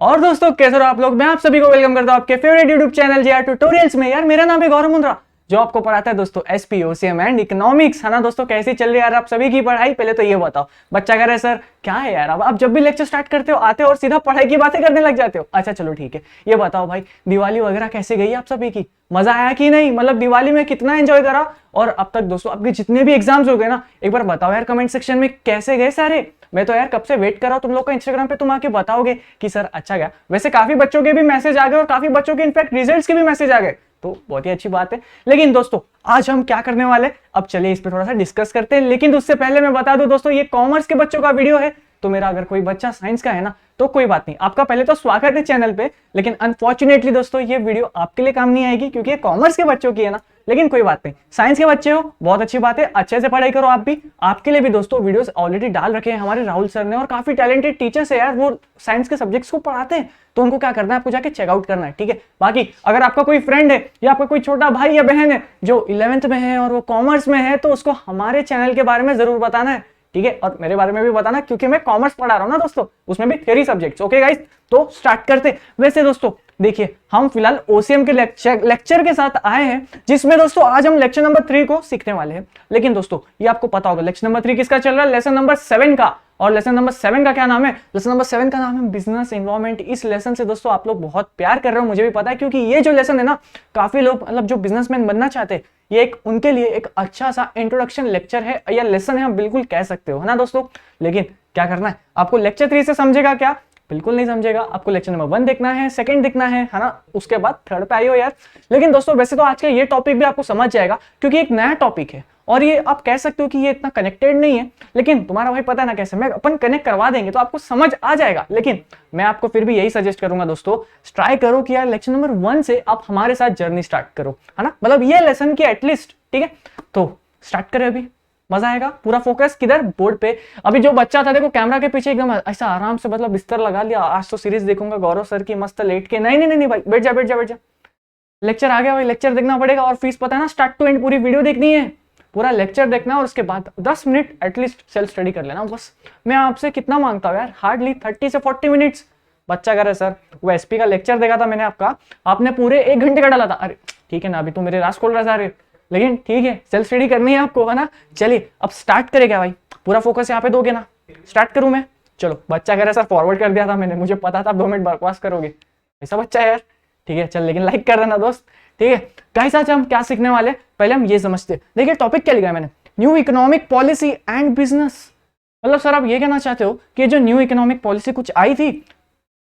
और दोस्तों कैसे हो आप लोग। मैं आप सभी को वेलकम करता हूं आपके फेवरेट यूट्यूब चैनल जी ट्यूटोरियल्स में। यार मेरा नाम है गौरव मुंद्रा, जो आपको पढ़ाता है दोस्तों एसपी ओसीएम एंड इकोनॉमिक्स, है ना दोस्तों। कैसी चल रही है यार आप सभी की पढ़ाई? पहले तो ये बताओ। बच्चा कह रहे सर क्या है यार, अब आप जब भी लेक्चर स्टार्ट करते हो आते हो और सीधा पढ़ाई की बातें करने लग जाते हो। अच्छा चलो ठीक है, ये बताओ भाई दिवाली वगैरह कैसे गई आप सभी की? मजा आया कि नहीं? मतलब दिवाली में कितना एंजॉय करा? और अब तक दोस्तों आपके जितने भी एग्जाम्स हो गए ना, एक बार बताओ यार कमेंट सेक्शन में कैसे गए सारे। मैं तो यार कब से वेट कर रहा हूं तुम लोग का इंस्टाग्राम पे, तुम आके बताओगे कि सर अच्छा गया। वैसे काफी बच्चों के भी मैसेज आ गए और काफी बच्चों के इनफैक्ट रिजल्ट्स के भी मैसेज आ गए, तो बहुत ही अच्छी बात है। लेकिन दोस्तों आज हम क्या करने वाले, अब चलिए इस पे थोड़ा सा डिस्कस करते हैं। लेकिन उससे पहले मैं बता दूं दोस्तों, ये कॉमर्स के बच्चों का वीडियो है, तो मेरा अगर कोई बच्चा साइंस का है ना तो कोई बात नहीं, आपका पहले तो स्वागत है चैनल पे। लेकिन अनफॉर्चुनेटली दोस्तों ये वीडियो आपके लिए काम नहीं आएगी, क्योंकि ये कॉमर्स के बच्चों की है ना। लेकिन कोई बात नहीं, साइंस के बच्चे हो बहुत अच्छी बात है, अच्छे से पढ़ाई करो आप भी। आपके लिए भी दोस्तों वीडियोस ऑलरेडी डाल रखे हैं हमारे राहुल सर ने, और काफी टैलेंटेड टीचर्स है यार, वो साइंस के सब्जेक्ट्स को पढ़ाते हैं। तो उनको क्या करना है, आपको जाके चेकआउट करना है, ठीक है। बाकी अगर आपका कोई फ्रेंड है या आपका कोई छोटा भाई या बहन है जो 11th में है और वो कॉमर्स में है, तो उसको हमारे चैनल के बारे में जरूर बताना है, ठीक है। और मेरे बारे में भी बताना, क्योंकि मैं कॉमर्स पढ़ा रहा हूं ना दोस्तों, उसमें भी थ्योरी सब्जेक्ट्स। ओके गाइस, तो स्टार्ट करते। वैसे दोस्तों देखिए, हम फिलहाल ओसीएम के लेक्चर के साथ आए हैं, जिसमें दोस्तों आज हम लेक्चर नंबर 3 को सीखने वाले हैं। लेकिन दोस्तों ये आपको पता होगा लेक्चर नंबर 3 किसका चल रहा है? लेसन नंबर 7 का। और लेसन नंबर 7 का क्या नाम है? लेसन नंबर 7 का नाम है बिजनेस एनवायरनमेंट। इस लेसन से दोस्तों आप लोग बहुत प्यार कर रहे हो, मुझे भी पता है, क्योंकि ये जो लेसन है ना, काफी लोग मतलब जो बिजनेसमैन बनना चाहते हैं, ये एक उनके लिए एक अच्छा सा इंट्रोडक्शन लेक्चर है या लेसन है, आप बिल्कुल कह सकते हो, है ना दोस्तों। लेकिन क्या करना है आपको, लेक्चर 3 से समझेगा क्या? बिल्कुल नहीं समझेगा। आपको लेक्चर नंबर 1 देखना है, सेकंड देखना है ना, उसके बाद थर्ड पे आइयो यार। लेकिन दोस्तों वैसे तो आज का ये टॉपिक भी आपको समझ जाएगा, क्योंकि एक नया टॉपिक है और ये आप कह सकते हो कि ये इतना कनेक्टेड नहीं है, लेकिन तुम्हारा भाई पता है ना कैसे, मैं अपन कनेक्ट करवा देंगे तो आपको समझ आ जाएगा। लेकिन मैं आपको फिर भी यही सजेस्ट करूंगा दोस्तों, ट्राई करो कि यार लेक्चर नंबर 1 से आप हमारे साथ जर्नी स्टार्ट करो, है ना, मतलब ये लेसन की एटलीस्ट, ठीक है। तो स्टार्ट करें अभी, मजा आएगा। पूरा फोकस किधर? बोर्ड पे। अभी जो बच्चा था देखो कैमरा के पीछे एकदम ऐसा आराम से मतलब बिस्तर लगा लिया, आज तो सीरीज देखूंगा गौरव सर की मस्त लेट के। नहीं नहीं नहीं भाई, बैठ जा बैठ जा बैठ जा, लेक्चर आ गया भाई, लेक्चर देखना पड़ेगा। और फीस पता है ना, स्टार्ट टू एंड पूरी वीडियो देखनी है, पूरा लेक्चर देखना, और उसके बाद 10 मिनट एटलीस्ट सेल्फ स्टडी कर लेना बस। मैं आपसे कितना मांगता हूँ यार, हार्डली 30 से 40 मिनट्स। बच्चा कह रहा है सर वो एसपी का लेक्चर देखा था मैंने आपका, आपने पूरे 1 घंटे का डाला था। अरे ठीक है ना, अभी तो मेरे रास खोल रहा था, अरे लेकिन ठीक है सेल्फ स्टडी करनी है आपको, है ना। चलिए अब स्टार्ट करें क्या भाई, पूरा फोकस यहाँ पे दोगे ना? स्टार्ट करूं मैं? चलो बच्चा कह रहा है सर फॉरवर्ड कर दिया था मैंने, मुझे पता था आप 2 मिनट बकवास करोगे, ऐसा बच्चा है यार। ठीक है चल, लेकिन लाइक कर देना दोस्त, ठीक है। गाइस आज हम क्या सीखने वाले, पहले हम ये समझते हैं। देखिए टॉपिक क्या लिखा है मैंने, new economic policy and business. मतलब सर आप ये कहना चाहते हो कि जो न्यू इकोनॉमिक पॉलिसी कुछ आई थी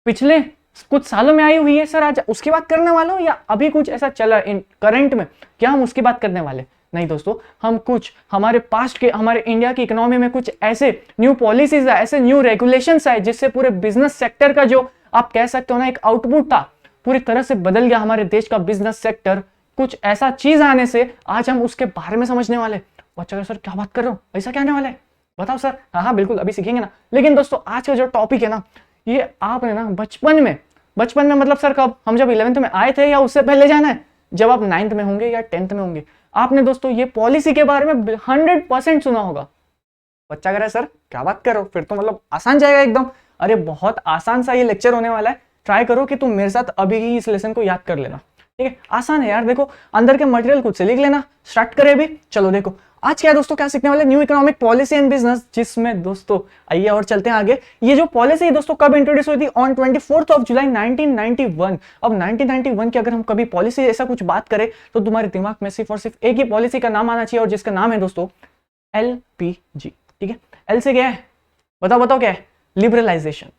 पिछले कुछ सालों में आई हुई है सर, आज उसकी बात करने वाले हो, या अभी कुछ ऐसा चला इन करंट में, क्या हम उसकी बात करने वाले? नहीं दोस्तों, हम कुछ हमारे पास्ट के, हमारे इंडिया की इकोनॉमी में कुछ ऐसे न्यू पॉलिसीज आए, ऐसे न्यू रेगुलेशंस आए, जिससे पूरे बिजनेस सेक्टर का जो आप कह सकते हो ना एक आउटपुट था, पूरी तरह से बदल गया हमारे देश का बिजनेस सेक्टर। कुछ ऐसा चीज आने से आज हम उसके बारे में समझने वाले। बच्चा सर क्या बात कर रहे हो, ऐसा क्या आने वाला है बताओ सर? हाँ हाँ बिल्कुल अभी सीखेंगे ना। लेकिन दोस्तों आज का जो टॉपिक है ना, ये आपने ना बचपन में मतलब सर कब, हम जब 11th में आए थे या उससे पहले जाना है? जब आप 9th में होंगे या 10th में होंगे, आपने दोस्तों ये पॉलिसी के बारे में 100% सुना होगा। बच्चा कह रहा है सर क्या बात कर रहे हो, फिर तो मतलब आसान जाएगा एकदम। अरे बहुत आसान सा ये लेक्चर होने वाला है, ट्राई करो कि तुम मेरे साथ अभी ही इस लेसन को याद कर लेना, ठीक है। आसान है यार, देखो अंदर के मटेरियल खुद से लिख लेना। स्टार्ट करें अभी, चलो देखो आज क्या है दोस्तों, क्या सीखने वाले, new economic policy and business, जिसमें दोस्तों आइए और चलते हैं आगे। ये जो पॉलिसी दोस्तों कब इंट्रोड्यूस हुई थी? ऑन 24 जुलाई 1991। अब 1991 की अगर हम कभी पॉलिसी ऐसा कुछ बात करें तो तुम्हारे दिमाग में सिर्फ और सिर्फ एक ही पॉलिसी का नाम आना चाहिए, और जिसका नाम है दोस्तों LPG, ठीक है। एल से क्या है बताओ बताओ, क्या है? लिबरलाइजेशन।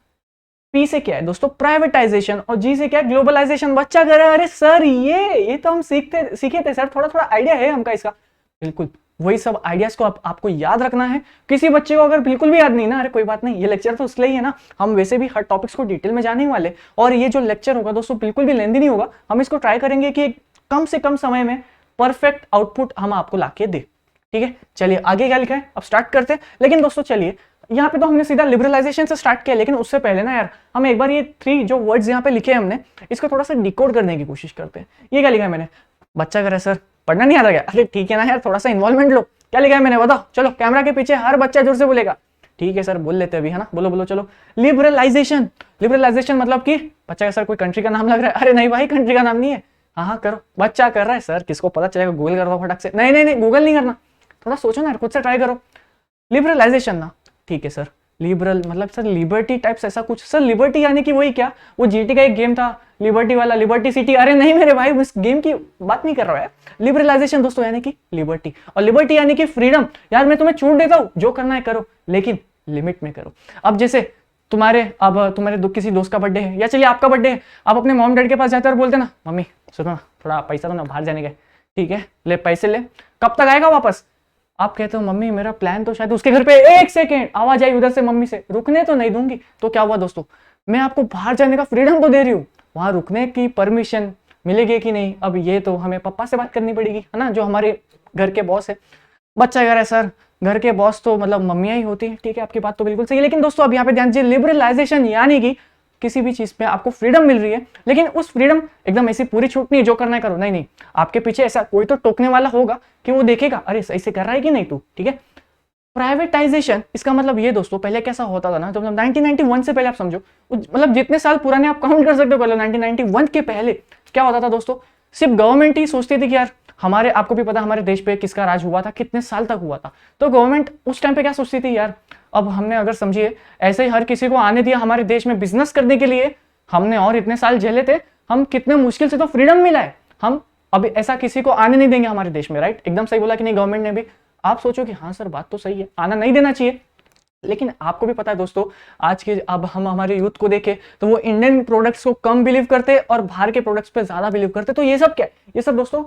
पी से क्या है दोस्तों? प्राइवेटाइजेशन। और जी से क्या है? ग्लोबलाइजेशन। बच्चा कह रहा है अरे सर ये तो हम सीखे थे सर, थोड़ा थोड़ा आइडिया है हमका इसका। बिल्कुल वही सब आइडियाज को आपको याद रखना है। किसी बच्चे को अगर बिल्कुल भी याद नहीं ना, अरे कोई बात नहीं, ये लेक्चर तो इसलिए ही है ना, हम वैसे भी हर टॉपिक्स को डिटेल में जाने वाले। और ये जो लेक्चर होगा दोस्तों बिल्कुल भी लेंदी नहीं होगा, हम इसको ट्राई करेंगे कि कम से कम समय में परफेक्ट आउटपुट हम आपको लाके दे, ठीक है। चलिए आगे क्या लिखा है अब स्टार्ट करते हैं। लेकिन दोस्तों चलिए, यहाँ पे तो हमने सीधा लिबरलाइजेशन से स्टार्ट किया, लेकिन उससे पहले ना यार हम एक बार ये 3 जो वर्ड्स यहाँ पे लिखे हैं हमने, इसको थोड़ा सा डिकोड करने की कोशिश करते हैं। ये क्या लिखा है मैंने? बच्चा कह रहा है सर पढ़ना नहीं आता क्या? अरे ठीक है ना यार, थोड़ा सा इन्वॉल्वमेंट लो। क्या लिखा है मैंने बताओ? चलो कैमरा के पीछे हर बच्चा जोर से बोलेगा ठीक है सर, बोल लेते हैं अभी, है ना, बोलो बोलो चलो। लिबरलाइजेशन, लिबरलाइजेशन मतलब कि बच्चा का सर कोई कंट्री का नाम लग रहा है, अरे नहीं भाई कंट्री का नाम नहीं है। हाँ हाँ करो, बच्चा कर रहा है सर, किसको पता चलेगा, गूगल कर दो फटाक से। नहीं नहीं नहीं, गूगल नहीं करना, थोड़ा सोचो ना, खुद से ट्राई करो। लिबरलाइजेशन ना, ठीक है सर, लिबरल मतलब सर लिबर्टी टाइप्स ऐसा कुछ। सर लिबर्टी यानी कि वही क्या, वो जीटी का एक गेम था लिबर्टी वाला, लिबर्टी सिटी, अरे नहीं मेरे भाई, उस गेम की बात नहीं कर रहा है। लिबरलाइजेशन दोस्तों यानी कि लिबर्टी, और लिबर्टी यानी कि फ्रीडम। यार मैं तुम्हें छूट देता हूँ, जो करना है करो, लेकिन लिमिट में करो। अब जैसे तुम्हारे किसी दोस्त का बर्थडे है, या चलिए आपका बर्थडे है, आप अपने मॉम डैड के पास जाते हैं और बोलते ना, मम्मी सुनो ना, थोड़ा पैसा दो ना, बाहर जाने का, ठीक है ले पैसे ले, कब तक आएगा वापस। आप कहते हो मम्मी मेरा प्लान तो शायद उसके घर पे, एक सेकेंड आवाज आई उधर से मम्मी से, रुकने तो नहीं दूंगी। तो क्या हुआ दोस्तों, मैं आपको बाहर जाने का फ्रीडम तो दे रही हूँ, वहां रुकने की परमिशन मिलेगी कि नहीं, अब ये तो हमें पापा से बात करनी पड़ेगी, है ना, जो हमारे घर के बॉस है। बच्चा कह रहा है सर घर के बॉस तो मतलब मम्मियाँ ही होती है, ठीक है आपकी बात तो बिल्कुल सही है, लेकिन दोस्तों अब यहाँ पे ध्यान दीजिए, लिबरलाइजेशन यानी कि किसी भी चीज पे आपको फ्रीडम मिल रही है, लेकिन उस फ्रीडम एकदम ऐसी पूरी छूट नहीं है, जो करना है करो, नहीं नहीं, आपके पीछे ऐसा कोई तो टोकने वाला होगा कि वो देखेगा अरे सही से कर रहा है कि नहीं तू, ठीक है। प्राइवेटाइजेशन, इसका मतलब ये दोस्तों, पहले कैसा होता था ना, तो मतलब 1991 से पहले आप समझो, मतलब जितने साल पुराने आप काउंट कर सकते हो, पहले 1991 के पहले क्या होता था दोस्तों, सिर्फ गवर्नमेंट ही सोचती थी कि यार हमारे, आपको भी पता हमारे देश पे किसका राज हुआ था, कितने साल तक हुआ था, तो गवर्नमेंट उस टाइम पे क्या सोचती थी यार, अब हमने अगर समझिए ऐसे ही हर किसी को आने दिया हमारे देश में बिजनेस करने के लिए, हमने और इतने साल झेले थे, हम कितने मुश्किल से तो फ्रीडम मिला है, हम अब ऐसा किसी को आने नहीं देंगे हमारे देश में, राइट, एकदम सही बोला कि नहीं गवर्नमेंट ने भी। आप सोचो कि हाँ सर बात तो सही है, आना नहीं देना चाहिए, लेकिन आपको भी पता है दोस्तों, आज के अब हम हमारे यूथ को देखें तो वो इंडियन प्रोडक्ट्स को कम बिलीव करते और बाहर के प्रोडक्ट्स पे ज्यादा बिलीव करते, तो ये सब क्या, ये सब दोस्तों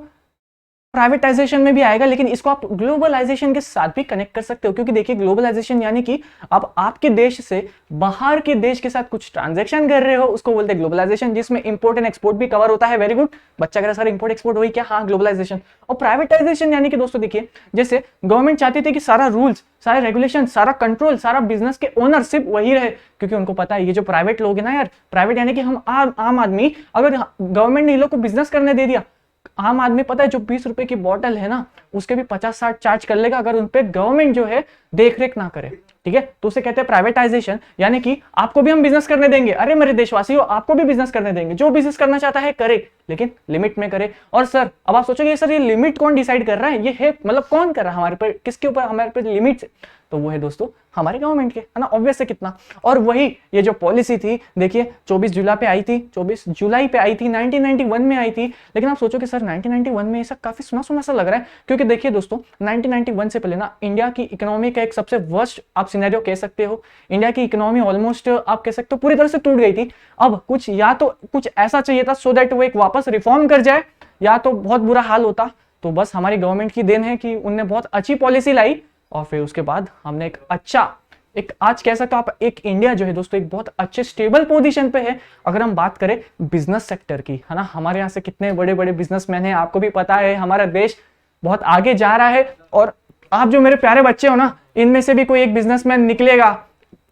प्राइवेटाइजेशन में भी आएगा, लेकिन इसको आप ग्लोबलाइजेशन के साथ भी कनेक्ट कर सकते हो, क्योंकि देखिए ग्लोबलाइजेशन यानी कि आप आपके देश से बाहर के देश के साथ कुछ ट्रांजैक्शन कर रहे हो, उसको बोलते हैं ग्लोबलाइजेशन, जिसमें इंपोर्ट एंड एक्सपोर्ट भी कवर होता है। वेरी गुड, बच्चा कह रहा सर इंपोर्ट एक्सपोर्ट वही क्या, हाँ ग्लोबलाइजेशन। और प्राइवेटाइजेशन यानी कि दोस्तों देखिए, जैसे गवर्नमेंट चाहती थी कि सारा रूल्स, सारे रेगुलेशन, सारा कंट्रोल, सारा बिजनेस के ओनरशिप वही रहे, क्योंकि उनको पता है ये जो प्राइवेट लोग है ना यार, प्राइवेट यानी कि हम आम आदमी, अगर गवर्नमेंट ने इन लोग को बिजनेस करने दे दिया, आम आदमी पता है जो 20 रुपए की बोतल है ना, उसके भी 50-60 चार्ज कर लेगा अगर उनपे गवर्नमेंट जो है देख रेख ना करे, ठीक है, तो उसे कहते हैं प्राइवेटाइजेशन, यानी कि आपको भी हम बिजनेस करने देंगे, अरे मेरे देशवासियों आपको भी बिजनेस करने देंगे, जो बिजनेस करना चाहता है करे, लेकिन लिमिट में करे। और सर अब आप सोचोगे सर ये लिमिट कौन डिसाइड कर रहा है, ये है मतलब कौन कर रहा है हमारे पर, किसके ऊपर हमारे पर लिमिट, तो वो है दोस्तों हमारे गवर्नमेंट के, है ना, ऑब्वियस है कितना। और वही ये जो पॉलिसी थी देखिए 24 जुलाई पे आई थी, 24 जुलाई पे आई थी, 1991 में आई थी, लेकिन आप सोचो कि सर 1991 में ऐसा काफी सुना सुना सा लग रहा है, क्योंकि देखिए दोस्तों 1991 से पहले ना इंडिया की इकोनॉमी का एक सबसे वर्स्ट आप सिनेरियो कह सकते हो, इंडिया की इकोनॉमी ऑलमोस्ट आप कह सकते हो पूरी तरह से टूट गई थी। अब कुछ या तो कुछ ऐसा चाहिए था सो दैट वो एक वापस रिफॉर्म कर जाए, या तो बहुत बुरा हाल होता, तो बस हमारी गवर्नमेंट की देन है कि उनने बहुत अच्छी पॉलिसी लाई, और फिर उसके बाद हमने एक अच्छा, एक आज कह सकते हो आप, एक इंडिया जो है दोस्तों एक बहुत अच्छे स्टेबल पोजीशन पे है। अगर हम बात करें बिजनेस सेक्टर की, है ना, हमारे यहाँ से कितने बड़े बड़े बिजनेसमैन हैं, आपको भी पता है, हमारा देश बहुत आगे जा रहा है, और आप जो मेरे प्यारे बच्चे हो ना, इनमें से भी कोई एक बिजनेसमैन निकलेगा,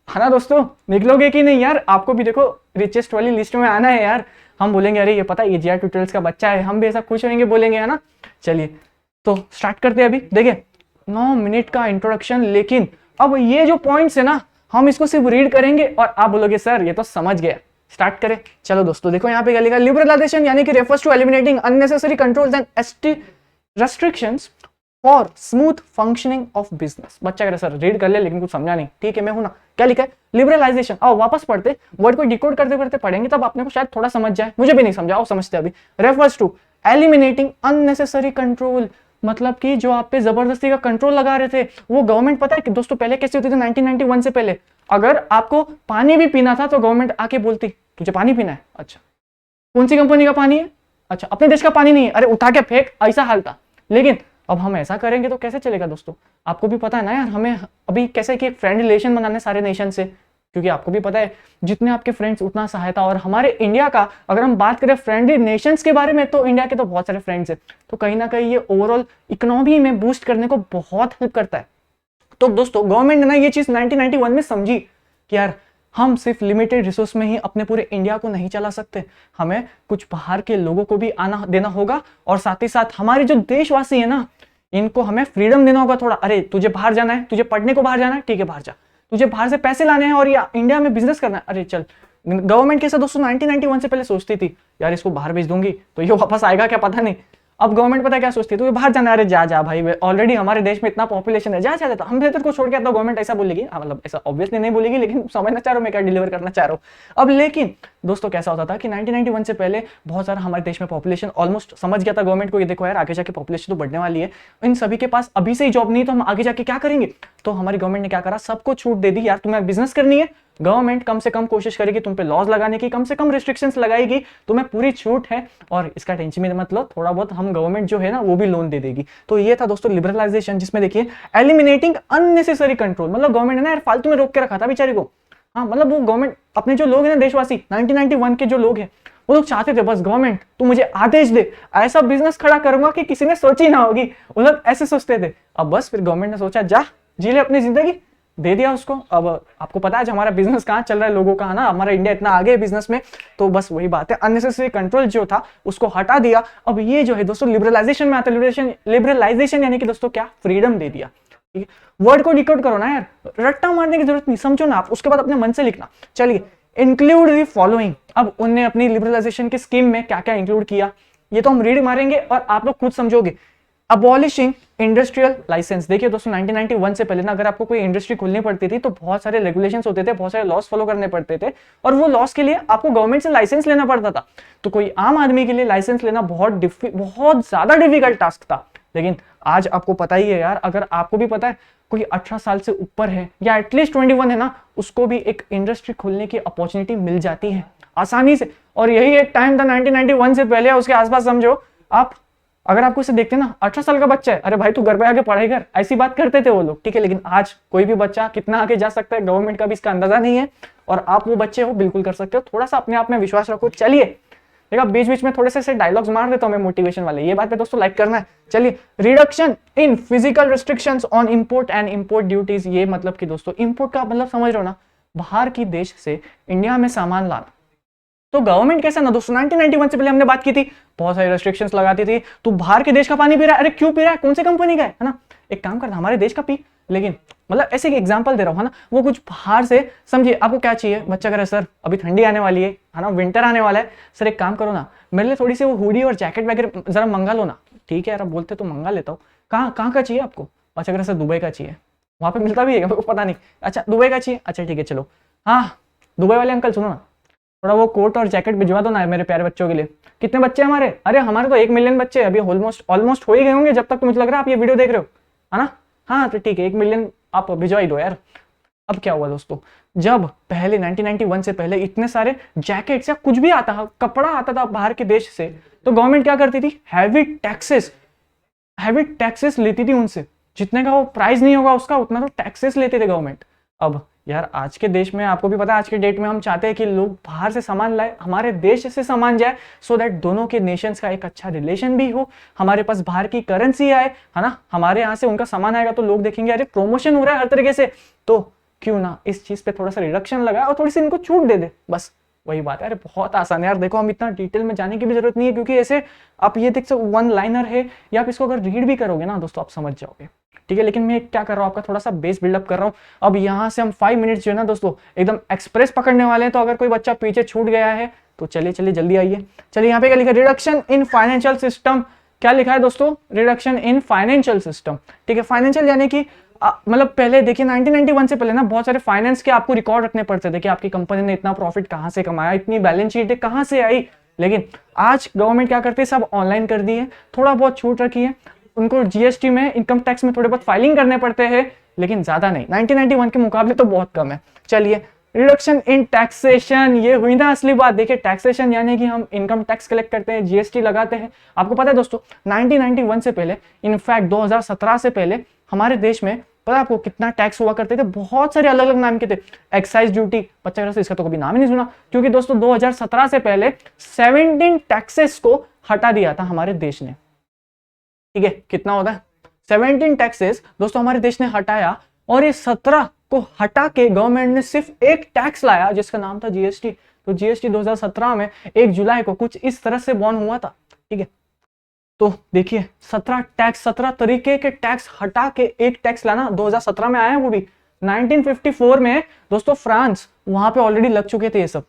है ना दोस्तों, निकलोगे कि नहीं यार, आपको भी देखो रिचेस्ट वाली लिस्ट में आना है यार, हम बोलेंगे अरे ये पता है ये जीआर ट्यूटोरियल्स का बच्चा है, हम भी ऐसा खुश होंगे, बोलेंगे, है ना। चलिए तो स्टार्ट करते हैं, अभी देखिए 9 मिनट का इंट्रोडक्शन, लेकिन अब ये जो पॉइंट्स है ना, हम इसको सिर्फ रीड करेंगे और आप बोलोगे सर ये तो समझ गया, स्टार्ट करें। चलो दोस्तों देखो यहाँ पे क्या लिखा, लिबरलाइजेशन यानी कि refers to eliminating unnecessary controls and restrictions for smooth functioning of business. बच्चा कह रहा सर रीड कर ले लेकिन कुछ समझा नहीं, ठीक है मैं हूं ना, क्या लिखा है लिबरलाइजेशन, आओ वापस पढ़ते, वर्ड को डिकोड करते करते पढ़ेंगे तब आपने को शायद थोड़ा समझ जाए, मुझे भी नहीं समझा, आओ समझते अभी। Refers to eliminating unnecessary control, मतलब कि जो आप पे जबरदस्ती का कंट्रोल लगा रहे थे वो गवर्नमेंट, पता है कि दोस्तों पहले कैसे होती थी 1991 से पहले, अगर आपको पानी भी पीना था तो गवर्नमेंट आके बोलती तुझे पानी पीना है, अच्छा कौन सी कंपनी का पानी है, अच्छा अपने देश का पानी नहीं है, अरे उठा के फेंक, ऐसा हाल था। लेकिन अब हम ऐसा करेंगे तो कैसे चलेगा दोस्तों, आपको भी पता है ना यार, हमें अभी कैसे कि एक फ्रेंड रिलेशन बनाने सारे नेशन से, क्योंकि आपको भी पता है जितने आपके फ्रेंड्स उतना सहायता, और हमारे इंडिया का अगर हम बात करें फ्रेंडली नेशंस के बारे में तो इंडिया के तो बहुत सारे फ्रेंड्स हैं, तो कहीं ना कहीं ये ओवरऑल इकोनॉमी में बूस्ट करने को बहुत हेल्प करता है। तो दोस्तों गवर्नमेंट ने ना ये चीज 1991 में समझी कि यार हम सिर्फ लिमिटेड रिसोर्स में ही अपने पूरे इंडिया को नहीं चला सकते, हमें कुछ बाहर के लोगों को भी आना देना होगा, और साथ ही साथ हमारे जो देशवासी है ना इनको हमें फ्रीडम देना होगा थोड़ा, अरे तुझे बाहर जाना है, तुझे पढ़ने को बाहर जाना है, ठीक है बाहर जा, तुझे बाहर से पैसे लाने हैं और या इंडिया में बिजनेस करना है, अरे चल। गवर्नमेंट कैसा दोस्तों 1991 से पहले सोचती थी यार इसको बाहर भेज दूंगी तो ये वापस आएगा क्या पता नहीं। अब गवर्नमेंट पता क्या सोचती है, तो बाहर जाना, अरे जा जा भाई, ऑलरेडी हमारे देश में इतना पॉपुलेशन है, जा जा जा, हम बेहतर को छोड़ के आता। गवर्नमेंट ऐसा बोलेगी, मतलब ऐसा ऑब्वियसली नहीं बोलेगी, लेकिन समझना चाह रहा हूं मैं क्या डिलीवर करना चाह रहा हूं। अब लेकिन दोस्तों कैसा होता था कि 1991 से पहले बहुत सारा हमारे देश में पॉपुलेशन ऑलमोस्ट समझ गया था गवर्नमेंट को, ये देखो यार आगे जाके पॉपुलेशन तो बढ़ने वाली है, इन सभी के पास अभी से ही जॉब नहीं तो हम आगे जाके क्या करेंगे। तो हमारी गवर्नमेंट ने क्या करा, सबको छूट दे दी, यार तुम्हें बिजनेस करनी है, गवर्नमेंट कम से कम कोशिश करेगी तुम पे लॉज लगाने की, कम से कम रिस्ट्रिक्शंस लगाएगी, तुम्हें पूरी छूट है और इसका टेंशन में मतलब थोड़ा बहुत हम गवर्नमेंट जो है ना वो भी लोन दे देगी। तो ये था दोस्तों लिबरलाइजेशन, जिसमें देखिए एलिमिनेटिंग अननेसेसरी कंट्रोल, मतलब गवर्नमेंट ने ना यार फालतू में रोक के रखा था बेचारी को। हाँ मतलब वो गवर्नमेंट अपने जो लोग हैं ना देशवासी 1991 के जो लोग हैं वो लोग चाहते थे बस गवर्नमेंट तू मुझे आदेश दे, ऐसा बिजनेस खड़ा करूंगा कि किसी ने सोची ना होगी, वो लोग ऐसे सोचते थे। अब बस फिर गवर्नमेंट ने सोचा जा जी ले अपनी जिंदगी, दे दिया उसको। अब आपको पता है हमारा बिजनेस कहाँ चल रहा है लोगों का, ना हमारा इंडिया इतना आगे है बिजनेस में, तो बस वही बात है, अननेसेसरी कंट्रोल जो था उसको हटा दिया। अब ये जो है दोस्तों लिबरलाइजेशन में आता है, लिबरलाइजेशन यानी कि दोस्तों क्या, फ्रीडम दे दिया। ठीक है, वर्ड को डिकोड करो ना यार, रट्टा मारने की जरूरत नहीं, समझो ना आप, उसके बाद अपने मन से लिखना। चलिए, इंक्लूड द फॉलोइंग, अब उनने अपनी लिबरलाइजेशन की स्कीम में क्या क्या इंक्लूड किया ये तो हम रीड मारेंगे और आप लोग खुद समझोगे। अबॉलिशिंग इंडस्ट्रियल लाइसेंस, देखिए दोस्तों 1991 से पहले ना अगर आपको कोई इंडस्ट्री खोलनी पड़ती थी तो बहुत सारे रेगुलेशंस होते थे, बहुत सारे लॉस फॉलो करने पड़ते थे और वो लॉस के लिए आपको गवर्नमेंट से लाइसेंस लेना पड़ता था। तो कोई आम आदमी के लिए लाइसेंस लेना बहुत ज्यादा डिफिकल्ट टास्क था। लेकिन आज आपको पता ही है यार, अगर आपको भी पता है कोई 18 साल से ऊपर है या एटलीस्ट 21 है ना, उसको भी एक इंडस्ट्री खोलने की अपॉर्चुनिटी मिल जाती है आसानी से। और यही एक टाइम था 1991 से पहले, उसके आसपास समझो आप, अगर आपको इसे देखते ना 18 साल का बच्चा है, अरे भाई तू घर पे आके पढ़ाई कर, ऐसी बात करते थे वो लोग। ठीक है, लेकिन आज कोई भी बच्चा कितना आगे जा सकता है गवर्नमेंट का भी इसका अंदाजा नहीं है, और आप वो बच्चे हो बिल्कुल कर सकते हो, थोड़ा सा अपने आप में विश्वास रखो। चलिए देखा बीच बीच में थोड़े से डायलॉग्स मार देता हूं मैं मोटिवेशन वाले, ये बात पे दोस्तों लाइक करना है। चलिए, reduction in physical restrictions on import and import duties, ये मतलब कि दोस्तों इंपोर्ट का मतलब समझ रहे हो ना, बाहर की देश से इंडिया में सामान लाना। तो गवर्नमेंट कैसा ना दोस्तों 1991 से पहले हमने बात की थी, बहुत सारी रेस्ट्रिक्शंस लगाती थी, तू बाहर के देश का पानी पी रहा है, अरे क्यों पी रहा है, कौन सी कंपनी का है ना, एक काम करना हमारे देश का पी। लेकिन मतलब ऐसे एग्जांपल दे रहा हूँ है ना, वो कुछ बाहर से, समझिए आपको क्या चाहिए, बच्चा कह रहा है सर अभी ठंडी आने वाली है ना, विंटर आने वाला है, सर एक काम करो ना मेरे लिए थोड़ी सी वो हुडी और जैकेट वगैरह जरा मंगा लो ना। ठीक है यार, आप बोलते तो मंगा लेता हूँ, कहाँ कहाँ का चाहिए आपको, अच्छा कह सर दुबई का चाहिए, वहाँ पे मिलता भी है पता नहीं, अच्छा दुबई का चाहिए, अच्छा ठीक है चलो, हाँ दुबई वाले अंकल सुनो ना, थोड़ा वो कोट और जैकेट भिजवा दो ना मेरे प्यारे बच्चों के लिए। कितने बच्चे हमारे, अरे हमारे तो 1 मिलियन बच्चे अभी ऑलमोस्ट हो ही गए होंगे जब तक तो मुझे लग रहा है आप ये वीडियो देख रहे हो, है ना। हाँ तो ठीक है 1 मिलियन आप भिजवा ही दो यार। अब क्या हुआ दोस्तों, जब पहले 1991 से पहले इतने सारे जैकेट्स या कुछ भी आता था, कपड़ा आता था बाहर के देश से, तो गवर्नमेंट क्या करती थी, हैवी टैक्सेस लेती थी उनसे, जितने का वो प्राइस नहीं होगा उसका उतना तो टैक्सेस लेते थे गवर्नमेंट। अब यार आज के देश में आपको भी पता है, आज के डेट में हम चाहते हैं कि लोग बाहर से सामान लाए, हमारे देश से सामान जाए, सो दैट दोनों के नेशंस का एक अच्छा रिलेशन भी हो, हमारे पास बाहर की करेंसी आए, है ना, हमारे यहाँ से उनका सामान आएगा तो लोग देखेंगे अरे प्रमोशन हो रहा है हर तरीके से, तो क्यों ना इस चीज पे थोड़ा सा रिडक्शन लगाए और थोड़ी सी इनको छूट दे दे, बस वही बात है। अरे बहुत आसान है यार, देखो हम इतना डिटेल में जाने की भी जरूरत नहीं है, क्योंकि ऐसे आप ये देख सकते 1 लाइनर है, या आप इसको अगर रीड भी करोगे ना दोस्तों आप समझ जाओगे। ठीक है, लेकिन मैं क्या कर रहा हूँ, आपका थोड़ा सा बेस बिल्डअप कर रहा हूँ। अब यहाँ से हम 5 मिनट्स जो है ना दोस्तों एकदम एक्सप्रेस पकड़ने वाले हैं, तो अगर कोई बच्चा पीछे छूट गया है तो चलिए जल्दी आइए। चलिए यहाँ पे क्या लिखा है, रिडक्शन इन फाइनेंशियल सिस्टम, क्या लिखा है दोस्तों, रिडक्शन इन फाइनेंशियल सिस्टम। ठीक है, फाइनेंशियल यानी कि मतलब पहले देखिए 1991 से पहले ना बहुत सारे फाइनेंस के आपको रिकॉर्ड रखने पड़ते थे कि आपकी कंपनी ने इतना प्रॉफिट कहाँ से कमाया, इतनी बैलेंस शीट कहाँ से आई। लेकिन आज गवर्नमेंट क्या करती है, सब ऑनलाइन कर दी है, थोड़ा बहुत छूट रखी है, उनको जीएसटी में, इनकम टैक्स में थोड़े बहुत फाइलिंग करने पड़ते हैं, लेकिन ज्यादा नहीं, 1991 के मुकाबले तो बहुत कम है। चलिए, रिडक्शन इन टैक्सेशन, ये हुई ना असली बात। देखिए टैक्सेशन यानी कि हम इनकम टैक्स कलेक्ट करते हैं, जीएसटी लगाते हैं। आपको पता है दोस्तों 1991 से पहले, इनफैक्ट 2017 से पहले हमारे देश में पता है आपको कितना टैक्स हुआ करते थे, बहुत सारे अलग अलग नाम के थे। एक्साइज ड्यूटी, बच्चा से इसका तो कभी नाम ही नहीं सुना, क्योंकि दोस्तों 2017 से पहले 17 टैक्सेस को हटा दिया था हमारे देश ने। ठीक है, कितना होता है 17 टैक्सेस दोस्तों हमारे देश ने हटाया, और ये 17 को हटा के गवर्नमेंट ने सिर्फ एक टैक्स लाया जिसका नाम था जीएसटी। तो जीएसटी 2017 में 1 जुलाई को कुछ इस तरह से बॉर्न हुआ था। ठीक है, तो देखिए 17 तरीके के टैक्स हटा के एक टैक्स लाना 2017 में आया, वो भी 1954 में दोस्तों फ्रांस, वहां पे ऑलरेडी लग चुके थे ये सब।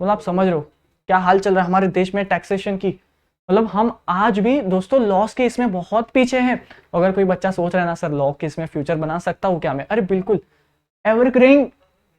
तो आप समझ रहे हो क्या हाल चल रहा है हमारे देश में टैक्सेशन की। मतलब हम आज भी दोस्तों लॉस के इसमें बहुत पीछे हैं। अगर कोई बच्चा सोच रहा है ना सर लॉ के इसमें फ्यूचर बना सकता हूँ क्या मैं, अरे बिल्कुल एवरग्रीन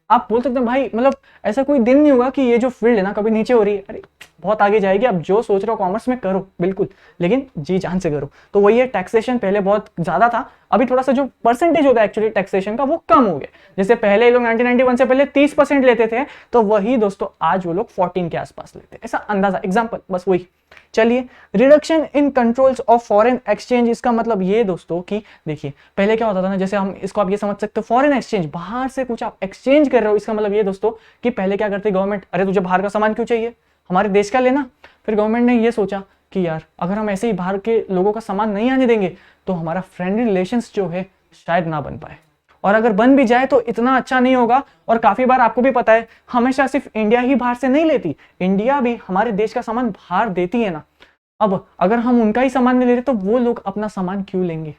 आप बोल सकते हैं भाई। मतलब ऐसा कोई दिन नहीं होगा कि ये जो फील्ड है ना कभी नीचे हो रही है, अरे बहुत आगे जाएगी। आप जो सोच रहे हो कॉमर्स में करो बिल्कुल, लेकिन जी जान से करो। तो वही है, टैक्सेशन पहले बहुत ज्यादा था, अभी थोड़ा सा जो परसेंटेज होता है एक्चुअली टैक्सेशन का वो कम हो गया। जैसे पहले लोग 1991 से पहले 30% लेते थे, तो वही दोस्तों आज वो लोग 14 के आसपास लेते हैं, ऐसा अंदाजा एग्जाम्पल बस वही। चलिए, reduction in controls of foreign exchange, इसका मतलब ये दोस्तों कि देखिए पहले क्या होता था ना, जैसे हम इसको आप ये समझ सकते हो फॉरेन एक्सचेंज, बाहर से कुछ आप एक्सचेंज कर रहे हो। इसका मतलब ये दोस्तों कि पहले क्या करती गवर्नमेंट, अरे तुझे बाहर का सामान क्यों चाहिए, हमारे देश का लेना। फिर गवर्नमेंट ने ये सोचा कि यार अगर हम ऐसे ही बाहर के लोगों का सामान नहीं आने देंगे तो हमारा फ्रेंडली रिलेशंस जो है शायद ना बन पाए, और अगर बन भी जाए तो इतना अच्छा नहीं होगा। और काफी बार आपको भी पता है हमेशा सिर्फ इंडिया ही बाहर से नहीं लेती, इंडिया भी हमारे देश का सामान बाहर देती है ना। अब अगर हम उनका ही सामान नहीं ले रहे तो वो लोग अपना सामान क्यों लेंगे,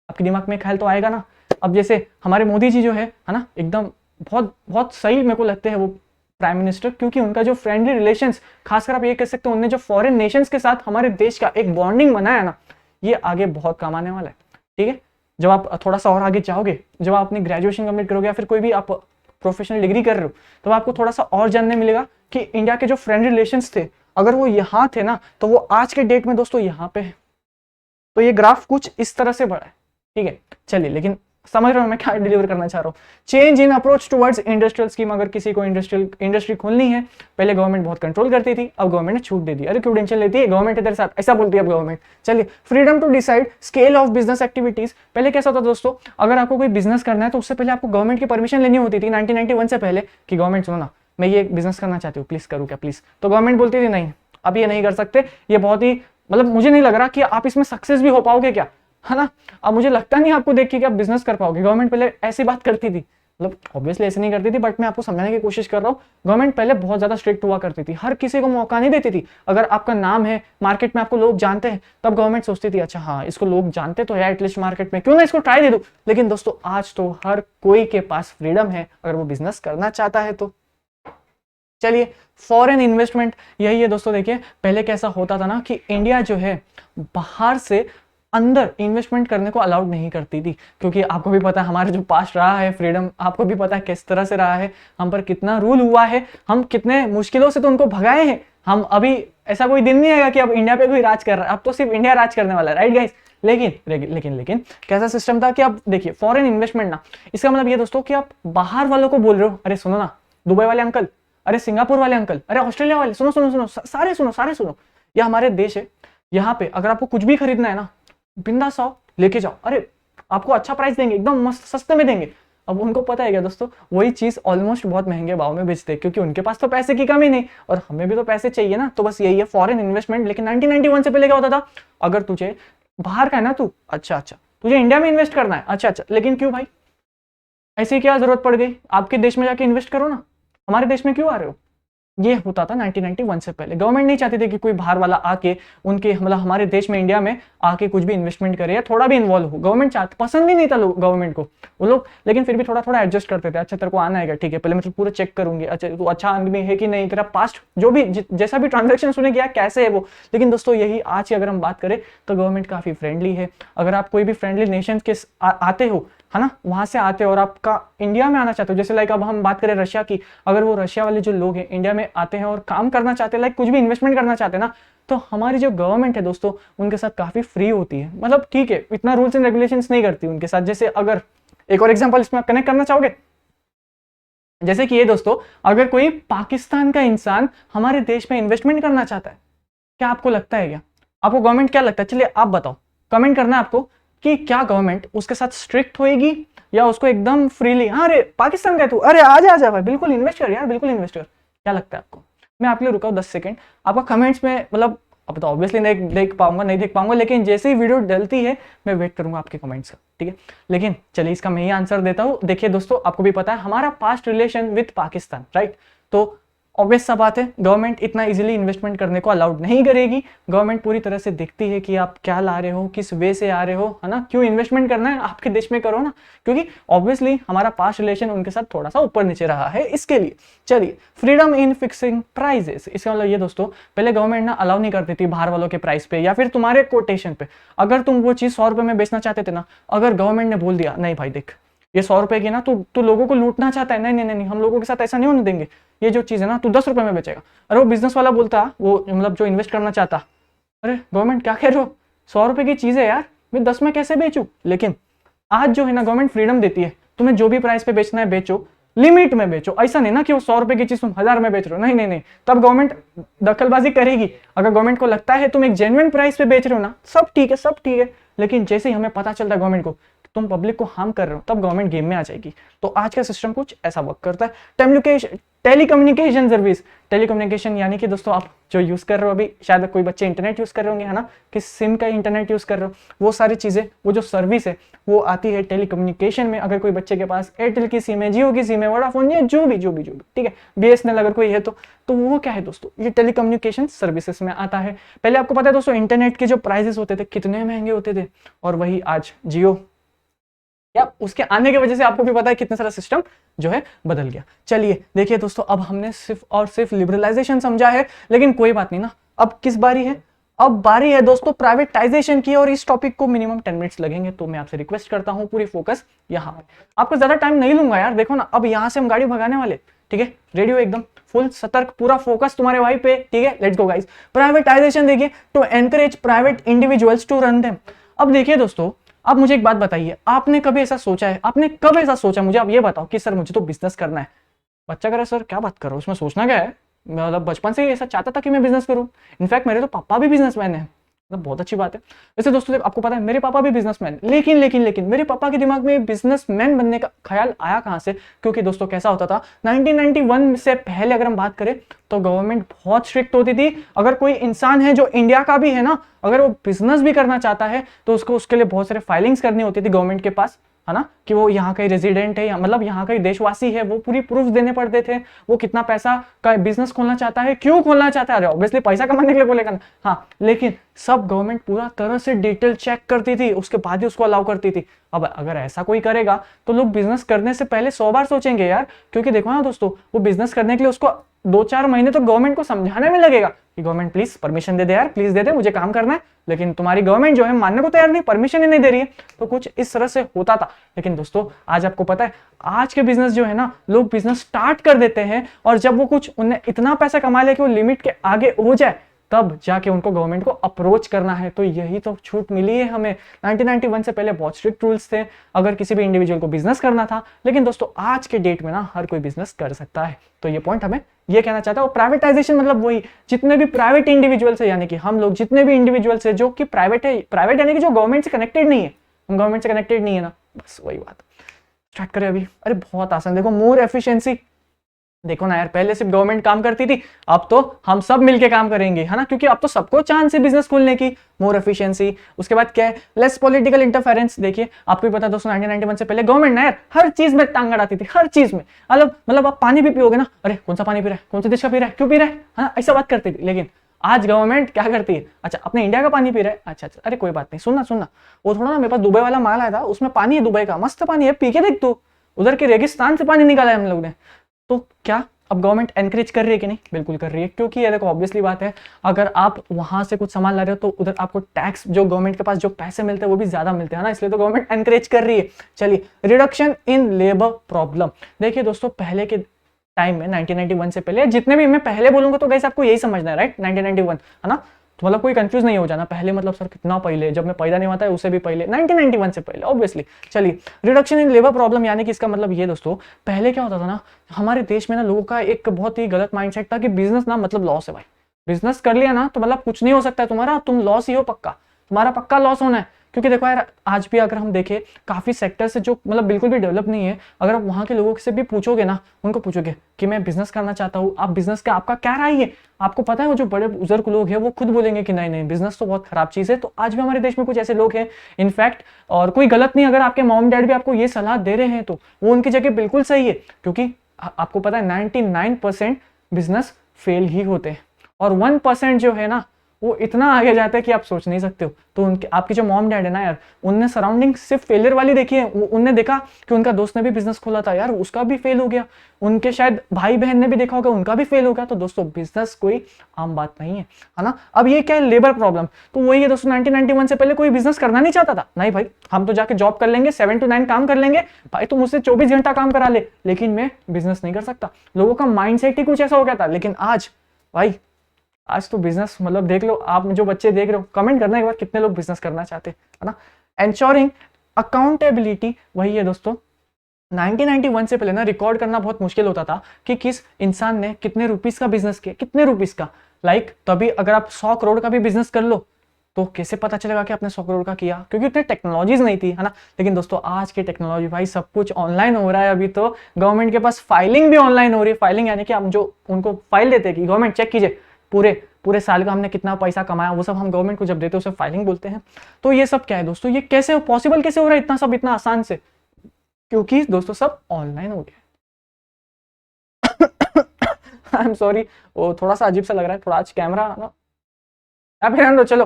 आपके दिमाग में ख्याल तो आएगा ना। अब जैसे हमारे मोदी जी जो है ना, एकदम बहुत बहुत सही मेरे को लगते हैं वो प्राइम मिनिस्टर, क्योंकि उनका जो फ्रेंडली रिलेशंस, खासकर आप ये कह सकते हो उन्होंने जो फॉरेन नेशंस के साथ हमारे देश का एक बॉन्डिंग बनाया ना, ये आगे बहुत काम आने वाला है। ठीक है, जब आप थोड़ा सा और आगे जाओगे, जब आप अपनी ग्रेजुएशन कंप्लीट करोगे या फिर कोई भी आप प्रोफेशनल डिग्री कर रहे हो, तो आपको थोड़ा सा और जानने मिलेगा कि इंडिया के जो फ्रेंडली रिलेशंस थे अगर वो यहाँ थे ना, तो वो आज के डेट में दोस्तों यहाँ पे है। तो ये ग्राफ कुछ इस तरह से बढ़ा है। ठीक है, चलिए, लेकिन समझ रहे हो मैं क्या डिलीवर करना चाह रहा हूँ। Change in approach towards industrial scheme, अगर किसी को इंडस्ट्री खोलनी है, पहले गवर्नमेंट बहुत कंट्रोल करती थी, अब गवर्नमेंट ने छूट दे दी। अरे क्यों टेंशन लेती है, गवर्नमेंट इधर साथ, ऐसा बोलती है अब गवर्नमेंट। चलिए, freedom to decide scale of business activities, पहले कैसा होता दोस्तों, अगर आपको कोई बिजनेस करना है तो उससे पहले आपको गवर्नमेंट की परमिशन लेनी होती थी 1991 से पहले, कि गवर्नमेंट सुनो ना मैं ये बिजनेस करना चाहती हूँ, प्लीज करूँ क्या प्लीज। तो गवर्नमेंट बोलती थी नहीं अब ये नहीं कर सकते, ये बहुत ही मतलब मुझे नहीं लग रहा कि आप इसमें सक्सेस भी हो पाओगे क्या, है ना। अब मुझे लगता नहीं आपको देख के कि आप बिजनेस कर पाओगे। गवर्नमेंट पहले ऐसी बात करती थी, मतलब ऑब्वियसली ऐसे नहीं करती थी, बट मैं आपको समझाने की कोशिश कर रहा हूँ। गवर्नमेंट पहले बहुत ज्यादा स्ट्रिक्ट हुआ करती थी, हर किसी को मौका नहीं देती थी। अगर आपका नाम है मार्केट में, आपको लोग जानते हैं, तब गवर्नमेंट सोचती थी अच्छा हाँ इसको लोग जानते तो है एटलीस्ट मार्केट में, क्यों ना इसको ट्राई दे दो। लेकिन दोस्तों आज तो हर कोई के पास फ्रीडम है अगर वो बिजनेस करना चाहता है तो। चलिए, फॉरेन इन्वेस्टमेंट, यही है दोस्तों। देखिए पहले कैसा होता था ना कि इंडिया जो है बाहर से अंदर इन्वेस्टमेंट करने को अलाउड नहीं करती थी, क्योंकि आपको भी पता है हमारा जो पास्ट रहा है फ्रीडम, आपको भी पता है किस तरह से रहा है, हम पर कितना रूल हुआ है, हम कितने मुश्किलों से तो उनको भगाए हैं। हम अभी ऐसा कोई दिन नहीं आएगा कि अब इंडिया पे कोई राज कर रहा है, अब तो सिर्फ इंडिया राज करने वाला है, राइट गाइस। लेकिन कैसा सिस्टम था कि आप देखिए फॉरेन इन्वेस्टमेंट ना, इसका मतलब ये दोस्तों कि आप बाहर वालों को बोल रहे हो, अरे सुनो ना दुबई वाले अंकल, अरे सिंगापुर वाले अंकल, अरे ऑस्ट्रेलिया वाले, सुनो सुनो सुनो सारे सुनो, यह हमारे देश है, यहाँ पे अगर आपको कुछ भी खरीदना है ना बिंदास आओ लेके जाओ, अरे आपको अच्छा प्राइस देंगे, एकदम मस्त सस्ते में देंगे। अब उनको पता है क्या दोस्तों, वही चीज ऑलमोस्ट बहुत महंगे भाव में बेचते हैं, क्योंकि उनके पास तो पैसे की कमी नहीं और हमें भी तो पैसे चाहिए ना। तो बस यही है फॉरेन इन्वेस्टमेंट। लेकिन 1991 से पहले क्या होता था, अगर तुझे बाहर का है ना, तू अच्छा तुझे इंडिया में इन्वेस्ट करना है, अच्छा लेकिन क्यों भाई, ऐसी क्या जरूरत पड़ गई, आपके देश में जाके इन्वेस्ट करो ना, हमारे देश में क्यों आ रहे हो। ये होता था 1991 से पहले। गवर्नमेंट नहीं चाहती थी कि कोई बाहर वाला आके उनके मतलब हमारे देश में इंडिया में आके कुछ भी इन्वेस्टमेंट करे या थोड़ा भी इन्वॉल्व हो। गवर्नमेंट चाहती, पसंद ही नहीं था गवर्नमेंट को वो लोग, लेकिन फिर भी थोड़ा थोड़ा एडजस्ट करते थे। अच्छा तेरे को आना है क्या, ठीक है पहले मैं तो पूरा चेक करूंगी, अच्छा तू अच्छा आदमी है कि नहीं, तेरा पास्ट जो भी जैसा भी ट्रांजेक्शन सुने किया कैसे है वो। लेकिन दोस्तों यही आज की अगर हम बात करें तो गवर्नमेंट काफी फ्रेंडली है। अगर आप कोई भी फ्रेंडली नेशन के आते हो, है ना, वहां से आते हो और आपका इंडिया में आना चाहते हो, जैसे लाइक अब हम बात करें रशिया की, अगर वो रशिया वाले जो लोग हैं इंडिया में आते हैं और काम करना चाहते हैं, लाइक कुछ भी इन्वेस्टमेंट करना चाहते हैं ना, तो हमारी जो गवर्नमेंट है दोस्तों उनके साथ काफी फ्री होती है। मतलब ठीक है इतना रूल्स एंड रेगुलेशंस नहीं करती उनके साथ। जैसे अगर एक और एग्जांपल इसमें आप कनेक्ट करना चाहोगे, जैसे कि ये दोस्तों, अगर कोई पाकिस्तान का इंसान हमारे देश में इन्वेस्टमेंट करना चाहता है, क्या आपको लगता है, क्या आपको गवर्नमेंट क्या लगता है, चलिए आप बताओ, कमेंट करना है आपको कि क्या गवर्नमेंट उसके साथ स्ट्रिक्ट होएगी या उसको एकदम फ्रीली, हाँ अरे पाकिस्तान का है तू, अरे आ जा भाई, बिल्कुल इन्वेस्ट कर यार, बिल्कुल इन्वेस्ट कर। क्या लगता है आपको, मैं आपके लिए रुका हूं 10 सेकंड, आपका कमेंट्स में, मतलब अब तो ऑब्वियसली नहीं देख पाऊंगा, लेकिन जैसे ही वीडियो डलती है मैं वेट करूंगा आपके कमेंट्स का, ठीक है। लेकिन चलिए इसका मैं ही आंसर देता हूं। देखिए दोस्तों आपको भी पता है हमारा past relation with Pakistan, right, तो ऑब्वियस सा बात है, गवर्नमेंट इतना इजीली इन्वेस्टमेंट करने को अलाउड नहीं करेगी। गवर्नमेंट पूरी तरह से देखती है कि आप क्या ला रहे हो, किस वे से आ रहे हो, है ना, क्यों इन्वेस्टमेंट करना है आपके देश में करो ना, क्योंकि ऑब्वियसली हमारा पास्ट रिलेशन उनके साथ थोड़ा सा ऊपर नीचे रहा है इसके लिए। चलिए, फ्रीडम इन फिक्सिंग प्राइजेस, इसका मतलब ये दोस्तों, पहले गवर्नमेंट ना अलाउ नहीं करती थी बाहर वालों के प्राइस पे या फिर तुम्हारे कोटेशन पे। अगर तुम वो चीज 100 रुपए में बेचना चाहते थे ना, अगर गवर्नमेंट ने बोल दिया नहीं भाई देख ये 100 रुपए की ना, तू लोगों को लूटना चाहता है, नहीं नहीं नहीं, हम लोगों के साथ ऐसा नहीं होने देंगे, ये जो चीज है ना तू 10 रुपए में बेचेगा। अरे वो बिजनेस वाला बोलता, वो मतलब जो इन्वेस्ट करना चाहता, अरे गवर्नमेंट क्या कह रहे हो, 100 रुपए की चीज है यार, मैं 10 में कैसे बेचूं। लेकिन आज जो है ना गवर्नमेंट फ्रीडम देती है, तुम्हें जो भी प्राइस पे बेचना है बेचो, लिमिट में बेचो। ऐसा नहीं ना कि वो 100 रुपए की चीज तुम 1000 में बेच रहे हो, नहीं नहीं नहीं, तब गवर्नमेंट दखलबाजी करेगी। अगर गवर्नमेंट को लगता है तुम एक जेन्युइन प्राइस पे बेच रहे हो ना, सब ठीक है सब ठीक है, लेकिन जैसे ही हमें पता चलता है गवर्नमेंट को तुम पब्लिक को हार्म कर रहे हो, तब गवर्नमेंट गेम में आ जाएगी। तो आज का सिस्टम कुछ ऐसा वर्क करता है। टेलीकम्युनिकेशन सर्विस, टेलीकम्युनिकेशन यानी कि दोस्तों आप जो यूज कर रहे हो, अभी शायद कोई बच्चे इंटरनेट यूज कर रहे होंगे, है ना, किस सिम का इंटरनेट यूज कर रहे हो, वो सारी चीजें, वो जो सर्विस है वो आती है टेलीकम्युनिकेशन में। अगर कोई बच्चे के पास एयरटेल की सिम है, जियो की सिम है, वोडाफोन, या जो भी ठीक है, बीएसएनएल अगर कोई है तो वो क्या है दोस्तों, ये टेलीकम्युनिकेशन सर्विसेज में आता है। पहले आपको पता है दोस्तों, इंटरनेट के जो प्राइसेस होते थे कितने महंगे होते थे, और वही आज जियो या उसके आने की वजह से आपको भी पता है कितने सारा सिस्टम जो है बदल गया। चलिए देखिए दोस्तों, अब हमने सिर्फ और सिर्फ लिबरलाइजेशन समझा है, लेकिन कोई बात नहीं ना, अब किस बारी है, अब बारी है दोस्तों प्राइवेटाइजेशन की, और इस टॉपिक को मिनिमम 10 मिनट्स लगेंगे, तो मैं आपसे रिक्वेस्ट करता हूं पूरी फोकस यहाँ पे। आपको ज्यादा टाइम नहीं लूंगा यार, देखो ना अब यहाँ से हम गाड़ी भगाने वाले, ठीक है, रेडियो एकदम फुल सतर्क, पूरा फोकस तुम्हारे भाई पे, ठीक है, लेट्स गो गाइस। प्राइवेटाइजेशन देखिए, to encourage private individuals to run them. अब देखिए दोस्तों, अब मुझे एक बात बताइए, आपने कभी ऐसा सोचा है, आपने कब ऐसा सोचा, मुझे आप ये बताओ कि सर मुझे तो बिजनेस करना है। बच्चा कह रहा है सर क्या बात कर रहा हूं, उसमें सोचना क्या है, मतलब बचपन से ही ऐसा चाहता था कि मैं बिजनेस करूं। इनफैक्ट मेरे तो पापा भी बिजनेसमैन है, मतलब बहुत अच्छी बात है। वैसे दोस्तों आपको पता है मेरे पापा भी बिजनेसमैन, लेकिन लेकिन लेकिन मेरे पापा के दिमाग में बिजनेसमैन बनने का ख्याल आया कहां से, क्योंकि दोस्तों कैसा होता था 1991 से पहले अगर हम बात करें तो गवर्नमेंट बहुत स्ट्रिक्ट होती थी। अगर कोई इंसान है जो इंडिया का भी है ना, अगर वो बिजनेस भी करना चाहता है तो उसको उसके लिए बहुत सारे फाइलिंग्स करनी होती थी गवर्नमेंट के पास, है ना, कि वो यहाँ का रेजिडेंट है, या मतलब यहाँ का देशवासी है, वो पूरी प्रूफ देने पड़ते थे, वो कितना पैसा का बिजनेस खोलना चाहता है, क्यों खोलना चाहता है, अरे ऑब्वियसली पैसा कमाने के लिए बोलेगा ना, हाँ, लेकिन सब गवर्नमेंट पूरा तरह से डिटेल चेक करती थी, उसके बाद ही उसको अलाउ करती थी। अब अगर ऐसा कोई करेगा तो लोग बिजनेस करने से पहले 100 बार सोचेंगे यार, क्योंकि देखो ना दोस्तों, वो बिजनेस करने के लिए उसको 2-4 महीने तो गवर्नमेंट को समझाने में लगेगा कि गवर्नमेंट प्लीज परमिशन दे दे यार, प्लीज दे दे, मुझे काम करना है, लेकिन तुम्हारी गवर्नमेंट जो है मानने को तैयार नहीं, परमिशन ही नहीं दे रही है। तो कुछ इस तरह से होता था। लेकिन दोस्तों आज आपको पता है, आज के बिजनेस जो है ना, लोग बिजनेस स्टार्ट कर देते हैं, और जब वो कुछ उन्हें इतना पैसा कमा ले कि वो लिमिट के आगे हो जाए, तब जाके उनको गवर्नमेंट को अप्रोच करना है। तो यही तो छूट मिली है हमें। 1991 से पहले बहुत स्ट्रिक्ट रूल्स थे अगर किसी भी इंडिविजुअल को बिजनेस करना था, लेकिन दोस्तों आज के डेट में ना हर कोई बिजनेस कर सकता है। तो ये पॉइंट हमें ये कहना चाहता है। और प्राइवेटाइजेशन मतलब वही, जितने भी प्राइवेट इंडिविजुअल्स है, यानी कि हम लोग जितने भी इंडिविजुअल्स है जो कि प्राइवेट है, प्राइवेट यानी कि जो गवर्नमेंट से कनेक्टेड नहीं है, हम गवर्नमेंट से कनेक्टेड नहीं है ना, बस वही बात। स्टार्ट करें अभी, अरे बहुत आसान, देखो मोर एफिशिएंसी, देखो ना यार, पहले सिर्फ गवर्नमेंट काम करती थी, अब तो हम सब मिलके काम करेंगे, है ना, क्योंकि अब तो सबको चांस है बिजनेस खोलने की। मोर एफिशिएंसी, उसके बाद क्या है, लेस पॉलिटिकल इंटरफेरेंस। देखिए आपको भी पता है दोस्तों, 1991 से पहले गवर्नमेंट ना यार हर चीज में टांग अड़ाती थी, हर चीज में। मतलब आप पानी भी पियोगे ना, अरे कौन सा पानी पी रहा है, कौन से देश का पी रहा है, क्यों पी रहा है, हाँ, ऐसा बात करती थी। लेकिन आज गवर्नमेंट क्या करती है, अच्छा अपने इंडिया का पानी पी रहा है, अच्छा, अरे कोई बात नहीं, सुनना, वो थोड़ा ना मेरे पास दुबई वाला माल आया था, उसमें पानी है दुबई का, मस्त पानी है, पी के देख तू, उधर के रेगिस्तान से पानी निकाला है हम लोग ने। तो क्या अब गवर्नमेंट एनकरेज कर रही है कि नहीं, बिल्कुल कर रही है, क्योंकि ये देखो ऑब्वियसली बात है, अगर आप वहां से कुछ सामान ला रहे हो तो उधर आपको टैक्स, जो गवर्नमेंट के पास जो पैसे मिलते हैं वो भी ज्यादा मिलते हैं ना, इसलिए तो गवर्नमेंट एनकरेज कर रही है। चलिए, रिडक्शन इन लेबर प्रॉब्लम। देखिए दोस्तों, पहले के टाइम में 1991 से पहले, जितने भी मैं पहले बोलूंगा तो गाइस आपको यही समझना है, राइट, 1991, है ना, तो मतलब कोई कंफ्यूज नहीं हो जाना, पहले मतलब सर कितना पहले, जब मैं पैदा नहीं हुआ था उससे भी पहले, 1991 से पहले ऑब्वियसली। चलिए, रिडक्शन इन लेबर प्रॉब्लम, यानी कि इसका मतलब ये दोस्तों, पहले क्या होता था ना, हमारे देश में ना लोगों का एक बहुत ही गलत माइंडसेट था कि बिजनेस ना मतलब लॉस है भाई, बिजनेस कर लिया ना तो मतलब कुछ नहीं हो सकता है तुम्हारा, तुम लॉस ही हो पक्का, तुम्हारा पक्का लॉस होना है। क्योंकि देखो यार, आज भी अगर हम देखें काफी सेक्टर से जो मतलब बिल्कुल भी डेवलप नहीं है, अगर आप वहां के लोगों से भी पूछोगे ना, उनको पूछोगे कि मैं बिजनेस करना चाहता हूँ, आप बिजनेस का आपका क्या राय है, आपको पता है वो जो बड़े बुजुर्ग लोग हैं वो खुद बोलेंगे कि नहीं नहीं, बिजनेस तो बहुत खराब चीज है। तो आज भी हमारे देश में कुछ ऐसे लोग हैं इनफैक्ट, और कोई गलत नहीं, अगर आपके मॉम डैड भी आपको ये सलाह दे रहे हैं तो वो उनकी जगह बिल्कुल सही है, क्योंकि आपको पता है 99% बिजनेस फेल ही होते हैं। और 1% जो है ना वो इतना आगे जाता है कि आप सोच नहीं सकते हो। तो उनके आपकी जो मॉम डैड है ना यार, उनने सराउंडिंग सिर्फ फेलियर वाली देखी है। उनने देखा कि उनका दोस्त ने भी बिजनेस खोला था यार, उसका भी फेल हो गया। उनके शायद भाई बहन ने भी देखा होगा, उनका भी फेल हो गया। तो दोस्तों बिजनेस कोई आम बात नहीं है ना। अब ये क्या है, लेबर प्रॉब्लम। तो वही है दोस्तों, 1991 से पहले कोई बिजनेस करना नहीं चाहता था। नहीं भाई, हम तो जाके जॉब कर लेंगे, 7 to 9 काम कर लेंगे भाई, तुम मुझसे 24 घंटा काम करा ले, लेकिन मैं बिजनेस नहीं कर सकता। लोगों का माइंडसेट ही कुछ ऐसा हो गया था। लेकिन आज भाई, आज तो बिजनेस मतलब देख लो, आप जो बच्चे देख रहे हो कमेंट करना एक बार, कितने लोग बिजनेस करना चाहते हैं, है ना। एंश्योरिंग अकाउंटेबिलिटी, वही है दोस्तों। 1991 से पहले ना रिकॉर्ड करना बहुत मुश्किल होता था कि किस इंसान ने कितने रुपीस का बिजनेस किया, कितने रुपीस का। लाइक तभी अगर आप 100 करोड़ का भी बिजनेस कर लो तो कैसे पता चलेगा कि आपने 100 करोड़ का किया, क्योंकि उतनी टेक्नोलॉजीज नहीं थी, है ना। लेकिन दोस्तों आज की टेक्नोलॉजी भाई, सब कुछ ऑनलाइन हो रहा है। अभी तो गवर्नमेंट के पास फाइलिंग भी ऑनलाइन हो रही है। फाइलिंग यानी कि हम जो उनको फाइल देते हैं कि गवर्नमेंट चेक कीजिए पूरे साल का हमने कितना पैसा कमाया, वो सब हम गवर्नमेंट को जब देते हैं उसे फाइलिंग बोलते हैं। तो ये सब क्या है दोस्तों, ये कैसे पॉसिबल कैसे हो रहा है इतना सब, इतना आसान से? क्योंकि दोस्तों सब ऑनलाइन हो गया। आई एम सॉरी, वो थोड़ा सा अजीब सा लग रहा है, थोड़ा आज कैमरा ना फिर चलो।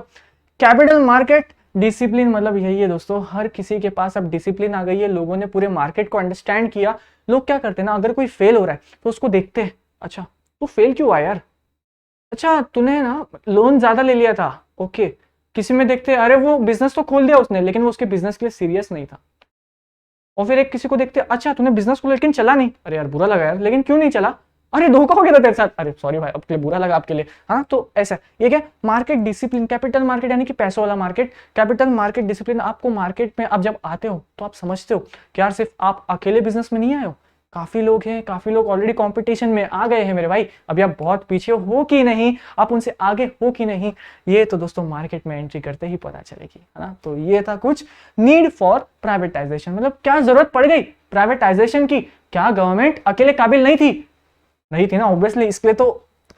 कैपिटल मार्केट डिसिप्लिन मतलब यही है दोस्तों, हर किसी के पास अब डिसिप्लिन आ गई है। लोगों ने पूरे मार्केट को अंडरस्टैंड किया। लोग क्या करते हैं ना, अगर कोई फेल हो रहा है तो उसको देखते हैं, अच्छा तू फेल क्यों हुआ यार, अच्छा तूने ना लोन ज्यादा ले लिया था, ओके। किसी में देखते हैं अरे वो बिजनेस तो खोल दिया उसने, लेकिन वो उसके बिजनेस के लिए सीरियस नहीं था। और फिर एक किसी को देखते हैं, अच्छा तूने बिजनेस खोला लेकिन चला नहीं, अरे यार बुरा लगा यार, लेकिन क्यों नहीं चला, अरे धोखा हो गया था तेरे साथ, अरे सॉरी भाई आपके लिए बुरा लगा आपके लिए, हाँ। तो ऐसा ये क्या, मार्केट डिसिप्लिन। कैपिटल मार्केट यानी कि पैसों वाला मार्केट। कैपिटल मार्केट डिसिप्लिन, आपको मार्केट में आप जब आते हो तो आप समझते हो कि यार सिर्फ आप अकेले बिजनेस में नहीं आए हो, काफी लोग हैं, काफी लोग ऑलरेडी कंपटीशन में आ गए हैं मेरे भाई। अभी आप बहुत पीछे हो कि नहीं, आप उनसे आगे हो कि नहीं, ये तो दोस्तों मार्केट में एंट्री करते ही पता चलेगी, है ना। तो ये था कुछ नीड फॉर प्राइवेटाइजेशन, मतलब क्या जरूरत पड़ गई प्राइवेटाइजेशन की। क्या गवर्नमेंट अकेले काबिल नहीं थी? नहीं थी ना, ऑब्वियसली, इसके लिए तो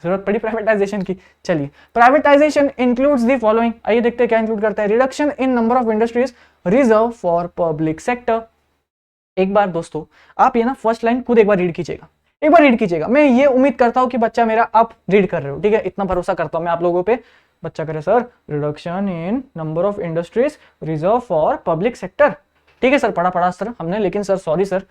जरूरत पड़ी प्राइवेटाइजेशन की। चलिए, प्राइवेटाइजेशन इंक्लूड्स द फॉलोइंग, आइए देखते हैं क्या इंक्लूड करता है। Reduction in number of industries reserve for public sector. एक बार दोस्तों आप ये ना फर्स्ट लाइन खुद एक बार रीड कीजिएगा, एक बार रीड कीजिएगा। मैं ये उम्मीद करता हूं कि बच्चा मेरा आप रीड कर रहे हो, ठीक है, इतना भरोसा करता हूं मैं आप लोगों पे। बच्चा करे sir reduction in number of industries reserve for public sector, ठीक है सर, पढ़ा सर हमने, लेकिन सर सॉरी सर,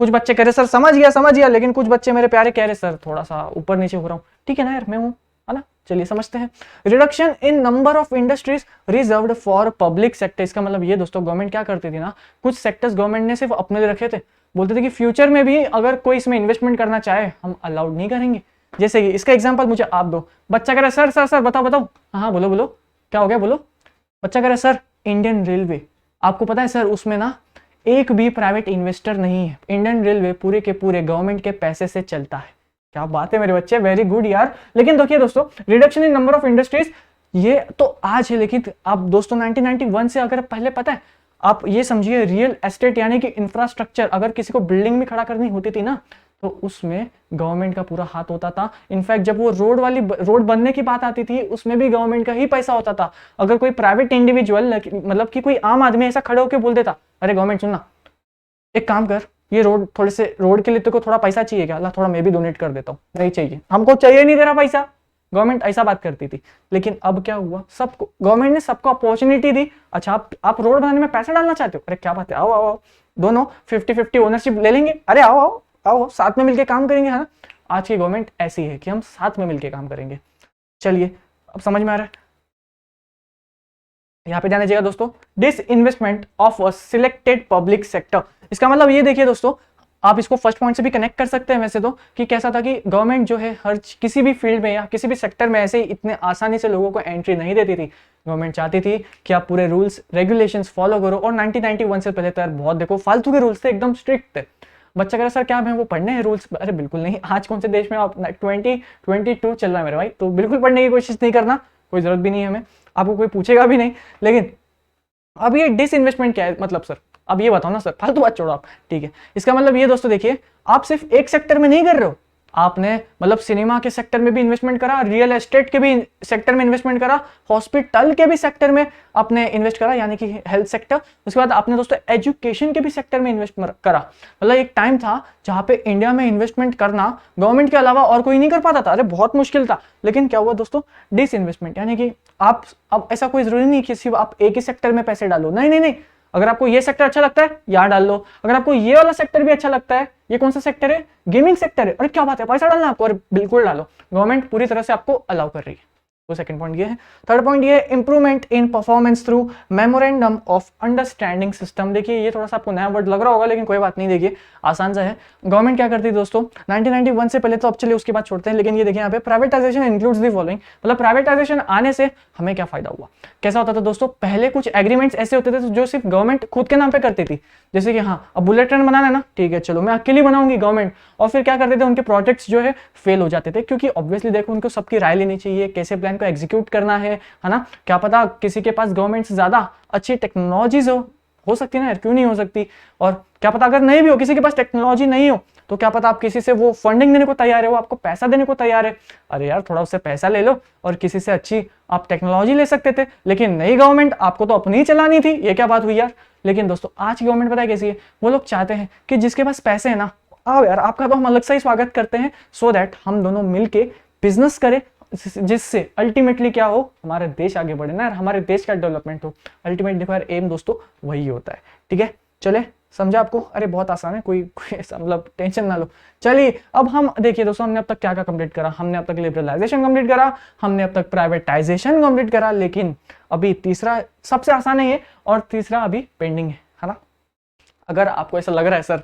कुछ बच्चे कह रहे सर समझ गया, लेकिन कुछ बच्चे मेरे प्यारे कह रहे सर थोड़ा सा ऊपर नीचे हो रहा हूँ, ठीक है ना यार, मैं हूँ, है ना। चलिए समझते हैं। Reduction in number of industries reserved for public sector, इसका मतलब ये दोस्तों, गवर्नमेंट क्या करती थी ना, कुछ सेक्टर्स गवर्नमेंट ने सिर्फ अपने लिए रखे थे। बोलते थे कि फ्यूचर में भी अगर कोई इसमें इन्वेस्टमेंट करना चाहे हम अलाउड नहीं करेंगे। जैसे कि इसका एग्जाम्पल मुझे आप दो। बच्चा कह रहा है सर बताओ, हाँ बोलो क्या हो गया, बोलो। बच्चा कह रहा है सर इंडियन रेलवे, आपको पता है सर उसमें ना एक भी प्राइवेट इन्वेस्टर नहीं है, इंडियन रेलवे पूरे के पूरे गवर्नमेंट के पैसे से चलता है। क्या बात है मेरे बच्चे, वेरी गुड यार। लेकिन देखिए दोस्तों, reduction in number of industries ये तो आज है, लेकिन आप दोस्तों 1991 से अगर पहले पता है, आप ये समझिए रियल एस्टेट यानी कि इंफ्रास्ट्रक्चर, अगर किसी को बिल्डिंग भी खड़ा करनी होती थी ना तो उसमें गवर्नमेंट का पूरा हाथ होता था। इनफैक्ट जब वो रोड बनने की बात आती थी उसमें भी गवर्नमेंट का ही पैसा होता था। अगर कोई प्राइवेट इंडिविजुअल मतलब कि कोई आम आदमी ऐसा खड़े होकर बोल देता, अरे गवर्नमेंट सुनना, एक काम कर, ये रोड थोड़े से रोड के लिए तेरे को थोड़ा पैसा चाहिए क्या, थोड़ा मैं भी डोनेट कर देता हूँ, नहीं चाहिए, हमको चाहिए नहीं तेरा पैसा, गवर्नमेंट ऐसा बात करती थी। लेकिन अब क्या हुआ, सबको गवर्नमेंट ने सबको अपॉर्चुनिटी दी। अच्छा आप रोड बनाने में पैसा डालना चाहते हो, अरे क्या बात है, आओ दोनों 50-50 ओनरशिप ले लेंगे, अरे आओ साथ में मिलके काम करेंगे, है ना। आज की गवर्नमेंट ऐसी है कि हम साथ में मिलके काम करेंगे। चलिए अब समझ में आ रहा है, यहाँ पे ध्यान दीजिएगा दोस्तों, disinvestment of a selected public sector. इसका मतलब ये देखिए दोस्तों, आप इसको फर्स्ट पॉइंट से भी कनेक्ट कर सकते हैं वैसे तो, कि कैसा था कि गवर्नमेंट जो है हर किसी भी फील्ड में या किसी भी सेक्टर में ऐसे ही इतने आसानी से लोगों को एंट्री नहीं देती थी। गवर्नमेंट चाहती थी कि आप पूरे रूल्स रेगुलेशंस फॉलो करो। और 1991 से पहले तो यार बहुत देखो फालतू के रूल्स थे, एकदम स्ट्रिक्ट थे। बच्चा कह रहा सर क्या हमें वो पढ़ने हैं रूल्स, अरे बिल्कुल नहीं। आज कौन से देश में आप 2022 चल रहा है मेरे भाई, तो बिल्कुल पढ़ने की कोशिश नहीं करना, कोई जरूरत भी नहीं है हमें, आपको कोई पूछेगा भी नहीं। लेकिन अब ये डिसइन्वेस्टमेंट क्या है मतलब सर, अब ये बताओ ना सर, फालतू बात छोड़ो आप, ठीक है। इसका मतलब ये दोस्तों देखिए, आप सिर्फ एक सेक्टर में नहीं कर रहे हो, आपने मतलब सिनेमा के सेक्टर में भी इन्वेस्टमेंट करा, रियल एस्टेट के भी सेक्टर में इन्वेस्टमेंट करा, हॉस्पिटल के भी सेक्टर में आपने इन्वेस्ट करा यानी कि हेल्थ सेक्टर। उसके बाद आपने दोस्तों एजुकेशन के भी सेक्टर में इन्वेस्ट करा। मतलब एक टाइम था जहां पे इंडिया में इन्वेस्टमेंट करना गवर्नमेंट के अलावा और कोई नहीं कर पाता था, अरे बहुत मुश्किल था। लेकिन क्या हुआ दोस्तों, डिस इन्वेस्टमेंट, यानी कि आप अब ऐसा कोई जरूरी नहीं कि सिर्फ आप एक ही सेक्टर में पैसे डालो, नहीं नहीं नहीं, अगर आपको ये सेक्टर अच्छा लगता है यहाँ डाल लो, अगर आपको ये वाला सेक्टर भी अच्छा लगता है, ये कौन सा सेक्टर है, गेमिंग सेक्टर है, अरे क्या बात है पैसा डालना आपको, अरे बिल्कुल डालो, गवर्नमेंट पूरी तरह से आपको अलाउ कर रही है। तो सेकंड पॉइंट ये है। थर्ड पॉइंट ये है improvement in performance through memorandum of understanding system. देखिए ये थोड़ा सा आपको नया वर्ड लग रहा होगा लेकिन कोई बात नहीं, देखिए आसान सा है। गवर्नमेंट क्या करती है दोस्तों 1991 से पहले, तो अब चलिए उसके बाद छोड़ते हैं, लेकिन ये देखिए यहाँ पे प्राइवेटाइजेशन इंक्लूड्स द फॉलोइंग। मतलब प्राइवेटाइजेशन आने से हमें क्या फायदा हुआ, कैसा होता था दोस्तों, पहले कुछ एग्रीमेंट्स ऐसे होते थे जो सिर्फ गवर्नमेंट खुद के नाम पे करती थी, जैसे कि हाँ अब बुलेट ट्रेन बनाना है ना, ठीक है चलो मैं अकेली बनाऊंगी गवर्नमेंट, और फिर क्या करते थे उनके प्रोजेक्ट्स जो है फेल हो जाते थे, क्योंकि ऑब्वियसली देखो उनको सबकी राय लेनी चाहिए, कैसे प्लान को एग्जीक्यूट करना है ना, क्या पता किसी के पास गवर्नमेंट से ज्यादा अच्छी टेक्नोलॉजीज हो सकती है ना, क्यों नहीं हो सकती, और क्या पता अगर नहीं भी हो, किसी के पास टेक्नोलॉजी नहीं हो तो क्या पता आप किसी से वो फंडिंग देने को तैयार है, वो आपको पैसा देने को तैयार है, अरे यार थोड़ा उससे पैसा ले लो और किसी से अच्छी आप टेक्नोलॉजी ले सकते थे। लेकिन नई गवर्नमेंट आपको तो अपनी ही चलानी थी, ये क्या बात हुई यार। लेकिन दोस्तों आज की गवर्नमेंट पता है कैसी है, वो लोग चाहते हैं कि जिसके पास पैसे है ना, आओ यार आपका तो हम अलग से ही स्वागत करते हैं, सो दैट हम दोनों मिलके बिजनेस करें, जिससे अल्टीमेटली क्या हो, हमारा देश आगे बढ़े ना यार, हमारे देश का डेवलपमेंट हो। अल्टीमेट देखो यार एम दोस्तों वही होता है, ठीक है। चले समझा आपको, अरे बहुत आसान है, कोई ऐसा मतलब टेंशन ना लो। चलिए अब हम देखिए दोस्तों, हमने अब तक क्या क्या कंप्लीट करा, हमने अब तक लिबरलाइजेशन कंप्लीट करा, हमने अब तक प्राइवेटाइजेशन कंप्लीट करा, लेकिन अभी तीसरा सबसे आसान है ये, और तीसरा अभी पेंडिंग है ना। अगर आपको ऐसा लग रहा है सर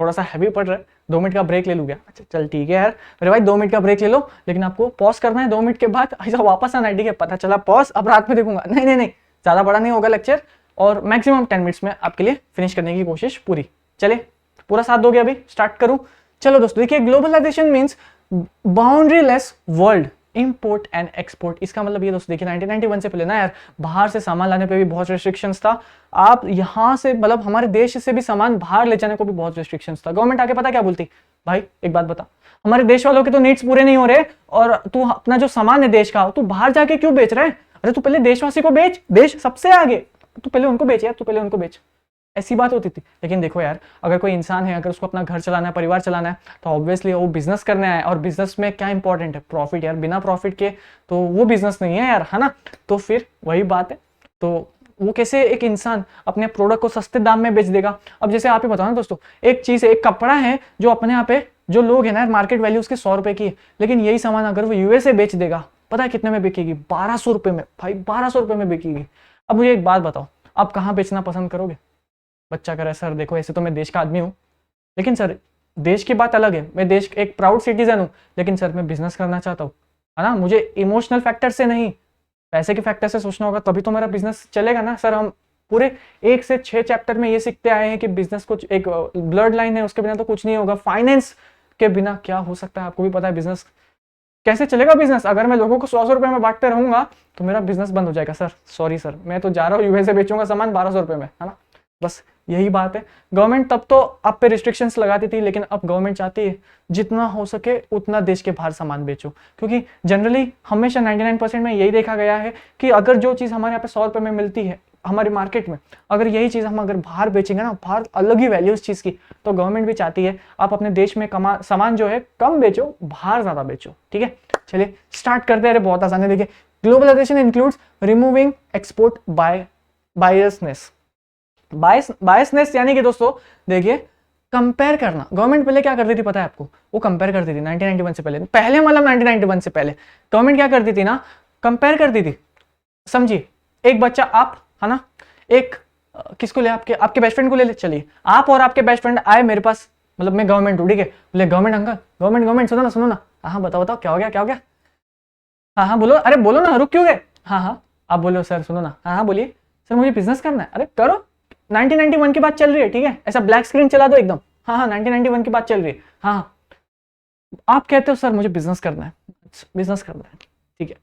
थोड़ा सा हैवी पड़ रहा है, 2 मिनट का ब्रेक ले लूँ क्या, अच्छा चल ठीक है यार मेरे भाई 2 मिनट का ब्रेक ले लो, लेकिन आपको पॉज करना है 2 मिनट के बाद ऐसा वापस आना है, ठीक है। पता चला पॉज अब रात में देखूंगा, नहीं नहीं नहीं, ज्यादा बड़ा नहीं होगा लेक्चर, और मैक्सिमम 10 मिनट्स में आपके लिए फिनिश करने की कोशिश पूरी। चले पूरा साथ दोगे, अभी स्टार्ट करूं। चलो दोस्तों देखिए, globalisation means boundaryless world import and export. इसका मतलब ये दोस्तों देखिए 1991 से पहले ना यार बाहर से सामान लाने पे भी बहुत रेस्ट्रिक्शंस था, आप यहाँ से मतलब हमारे देश से भी सामान बाहर ले जाने को भी बहुत रेस्ट्रिक्शंस था। गवर्नमेंट आके पता क्या बोलती, भाई एक बात बता, हमारे देश वालों के तो नीड्स पूरे नहीं हो रहे और तू अपना जो सामान है देश का तू बाहर जाके क्यों बेच रहा है, अरे तू पहले देशवासी को बेच, देश सबसे आगे, तू पहले उनको बेच यार, तू पहले उनको बेच, ऐसी बात होती थी। लेकिन देखो यार अगर कोई इंसान है, अगर उसको अपना घर चलाना है, परिवार चलाना है, तो ऑब्वियसली वो बिजनेस करने आया है, और बिजनेस में क्या इंपॉर्टेंट है, प्रॉफिट यार, बिना प्रॉफिट के तो वो बिजनेस नहीं है यार, है ना। तो फिर वही बात है, तो वो कैसे एक इंसान अपने प्रोडक्ट को सस्ते दाम में बेच देगा। अब जैसे आप ही बताओ ना दोस्तों, एक चीज है, एक कपड़ा है जो अपने यहाँ पे जो लोग है ना, मार्केट वैल्यू उसके 100 रुपए की है, लेकिन यही सामान अगर वो यूएसए बेच देगा, पता है कितने में बिकेगी, 1200 रुपए में, भाई 1200 रुपए में बिकेगी। अब मुझे एक बात बताओ, आप कहाँ बेचना पसंद करोगे। बच्चा कह रहा है सर देखो ऐसे तो मैं देश का आदमी हूँ, लेकिन सर देश की बात अलग है, मैं देश एक प्राउड सिटीजन हूँ, लेकिन सर मैं बिजनेस करना चाहता हूँ, है ना, मुझे इमोशनल फैक्टर से नहीं पैसे के फैक्टर से सोचना होगा, तभी तो मेरा बिजनेस चलेगा ना। सर हम पूरे 1 से 6 चैप्टर में ये सीखते आए हैं कि बिजनेस कुछ एक ब्लड लाइन है, उसके बिना तो कुछ नहीं होगा, फाइनेंस के बिना क्या हो सकता है, आपको भी पता है बिजनेस कैसे चलेगा। बिजनेस अगर मैं लोगों को 100 रुपए में बांटते रहूंगा तो मेरा बिजनेस बंद हो जाएगा। सर सॉरी सर, मैं तो जा रहा हूँ यूएसए बेचूंगा सामान 1200 रुपए में, है ना, बस यही बात है। गवर्नमेंट तब तो आप पे रिस्ट्रिक्शंस लगाती थी, लेकिन अब गवर्नमेंट चाहती है जितना हो सके उतना देश के बाहर सामान बेचो, क्योंकि जनरली हमेशा 99% में यही देखा गया है कि अगर जो चीज़ हमारे यहाँ पे 100 रुपए में मिलती है हमारी मार्केट में, अगर यही चीज़ हम अगर बाहर बेचेंगे ना, बाहर अलग ही वैल्यू इस चीज़ की, तो गवर्नमेंट भी चाहती है आप अपने देश में सामान जो है कम बेचो, बाहर ज़्यादा बेचो, ठीक है। चलिए स्टार्ट करते हैं, बहुत आसान है। देखिए globalisation includes removing export biasness. Biasness यानी कि दोस्तों देखिए कंपेयर करना। गवर्नमेंट पहले क्या करती थी पता है आपको, वो कंपेयर करती थी 1991 से पहले मतलब 1991 से पहले गवर्नमेंट क्या करती थी ना, कंपेयर करती थी। समझिए एक बच्चा आप, है ना, एक किसको ले, आपके बेस्ट फ्रेंड को ले ले, चलिए आप और आपके बेस्ट फ्रेंड आए मेरे पास, मतलब मैं गवर्नमेंट हूँ, ठीक है, बोले गवर्नमेंट अंकल, गवर्नमेंट सुनो ना, हाँ बताओ क्या हो गया, हाँ बोलो, अरे बोलो ना, रुक क्यों गए, हाँ आप बोलो सर सुनो ना, हाँ बोलिए सर मुझे बिजनेस करना है, अरे करो 1991 की बात चल रही है, ठीक है, ऐसा ब्लैक स्क्रीन चला दो एकदम, हाँ 1991 की बात चल रही है, हाँ आप कहते हो सर मुझे बिजनेस करना है, ठीक है,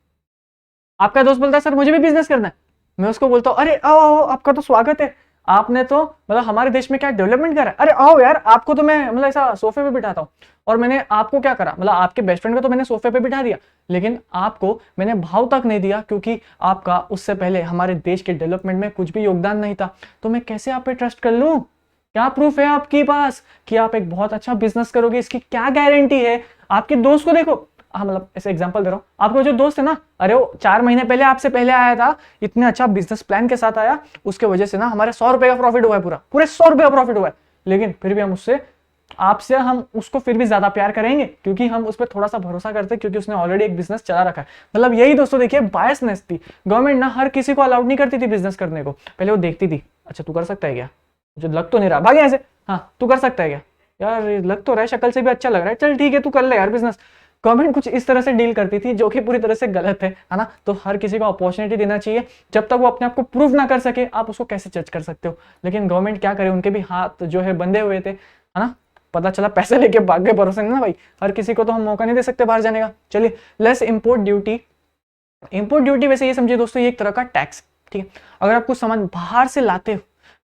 आपका दोस्त बोलता है सर मुझे भी बिजनेस करना है, मैं उसको बोलता हूँ अरे आओ आपका तो स्वागत है, आपने तो मतलब हमारे देश में क्या डेवलपमेंट करा है? अरे आओ यार, आपको तो मैं मतलब ऐसा सोफे पे बिठाता हूँ, और मैंने आपको क्या करा, मतलब आपके बेस्ट फ्रेंड को तो मैंने सोफे पे बिठा दिया, लेकिन आपको मैंने भाव तक नहीं दिया, क्योंकि आपका उससे पहले हमारे देश के डेवलपमेंट में कुछ भी योगदान नहीं था। तो मैं कैसे आप पे ट्रस्ट कर लूं? क्या प्रूफ है आपके पास कि आप एक बहुत अच्छा बिजनेस करोगे? इसकी क्या गारंटी है? आपके दोस्त को देखो, हाँ मतलब ऐसे एग्जांपल दे रहा हूँ, आपको जो दोस्त है ना, अरे वो 4 महीने पहले आपसे पहले आया था, इतने अच्छा बिजनेस प्लान के साथ आया, उसके वजह से ना हमारे 100 रुपए का प्रॉफिट हुआ है, पूरे 100 रुपए का प्रॉफिट हुआ है। लेकिन फिर भी हम उसको फिर भी ज्यादा प्यार करेंगे, क्योंकि हम उस पर थोड़ा सा भरोसा करते हैं, क्योंकि उसने ऑलरेडी एक बिजनेस चला रखा है। मतलब यही दोस्तों देखिए बायसनेस थी। गवर्नमेंट ना हर किसी को अलाउड नहीं करती थी बिजनेस करने को। पहले वो देखती थी, अच्छा तू कर सकता है क्या, मुझे लग तो नहीं रहा, भाग यहाँ से, हाँ तू कर सकता है क्या, यार लग तो रहा है, शक्ल से भी अच्छा लग रहा है, चल ठीक है तू कर ले यार बिजनेस। गवर्नमेंट कुछ इस तरह से डील करती थी, जो कि पूरी तरह से गलत है ना। तो हर किसी को अपॉर्चुनिटी देना चाहिए, जब तक वो अपने आप को प्रूव ना कर सके आप उसको कैसे जज कर सकते हो। लेकिन गवर्नमेंट क्या करे, उनके भी हाथ जो है बंधे हुए थे, है ना। पता चला पैसे लेके भाग गए, भरोसे नहीं ना भाई, हर किसी को तो हम मौका नहीं दे सकते बाहर जाने का। चलिए, less import duty. Import duty वैसे ये समझिए दोस्तों, ये एक तरह का टैक्स, ठीक है। अगर आप कुछ सामान बाहर से लाते हो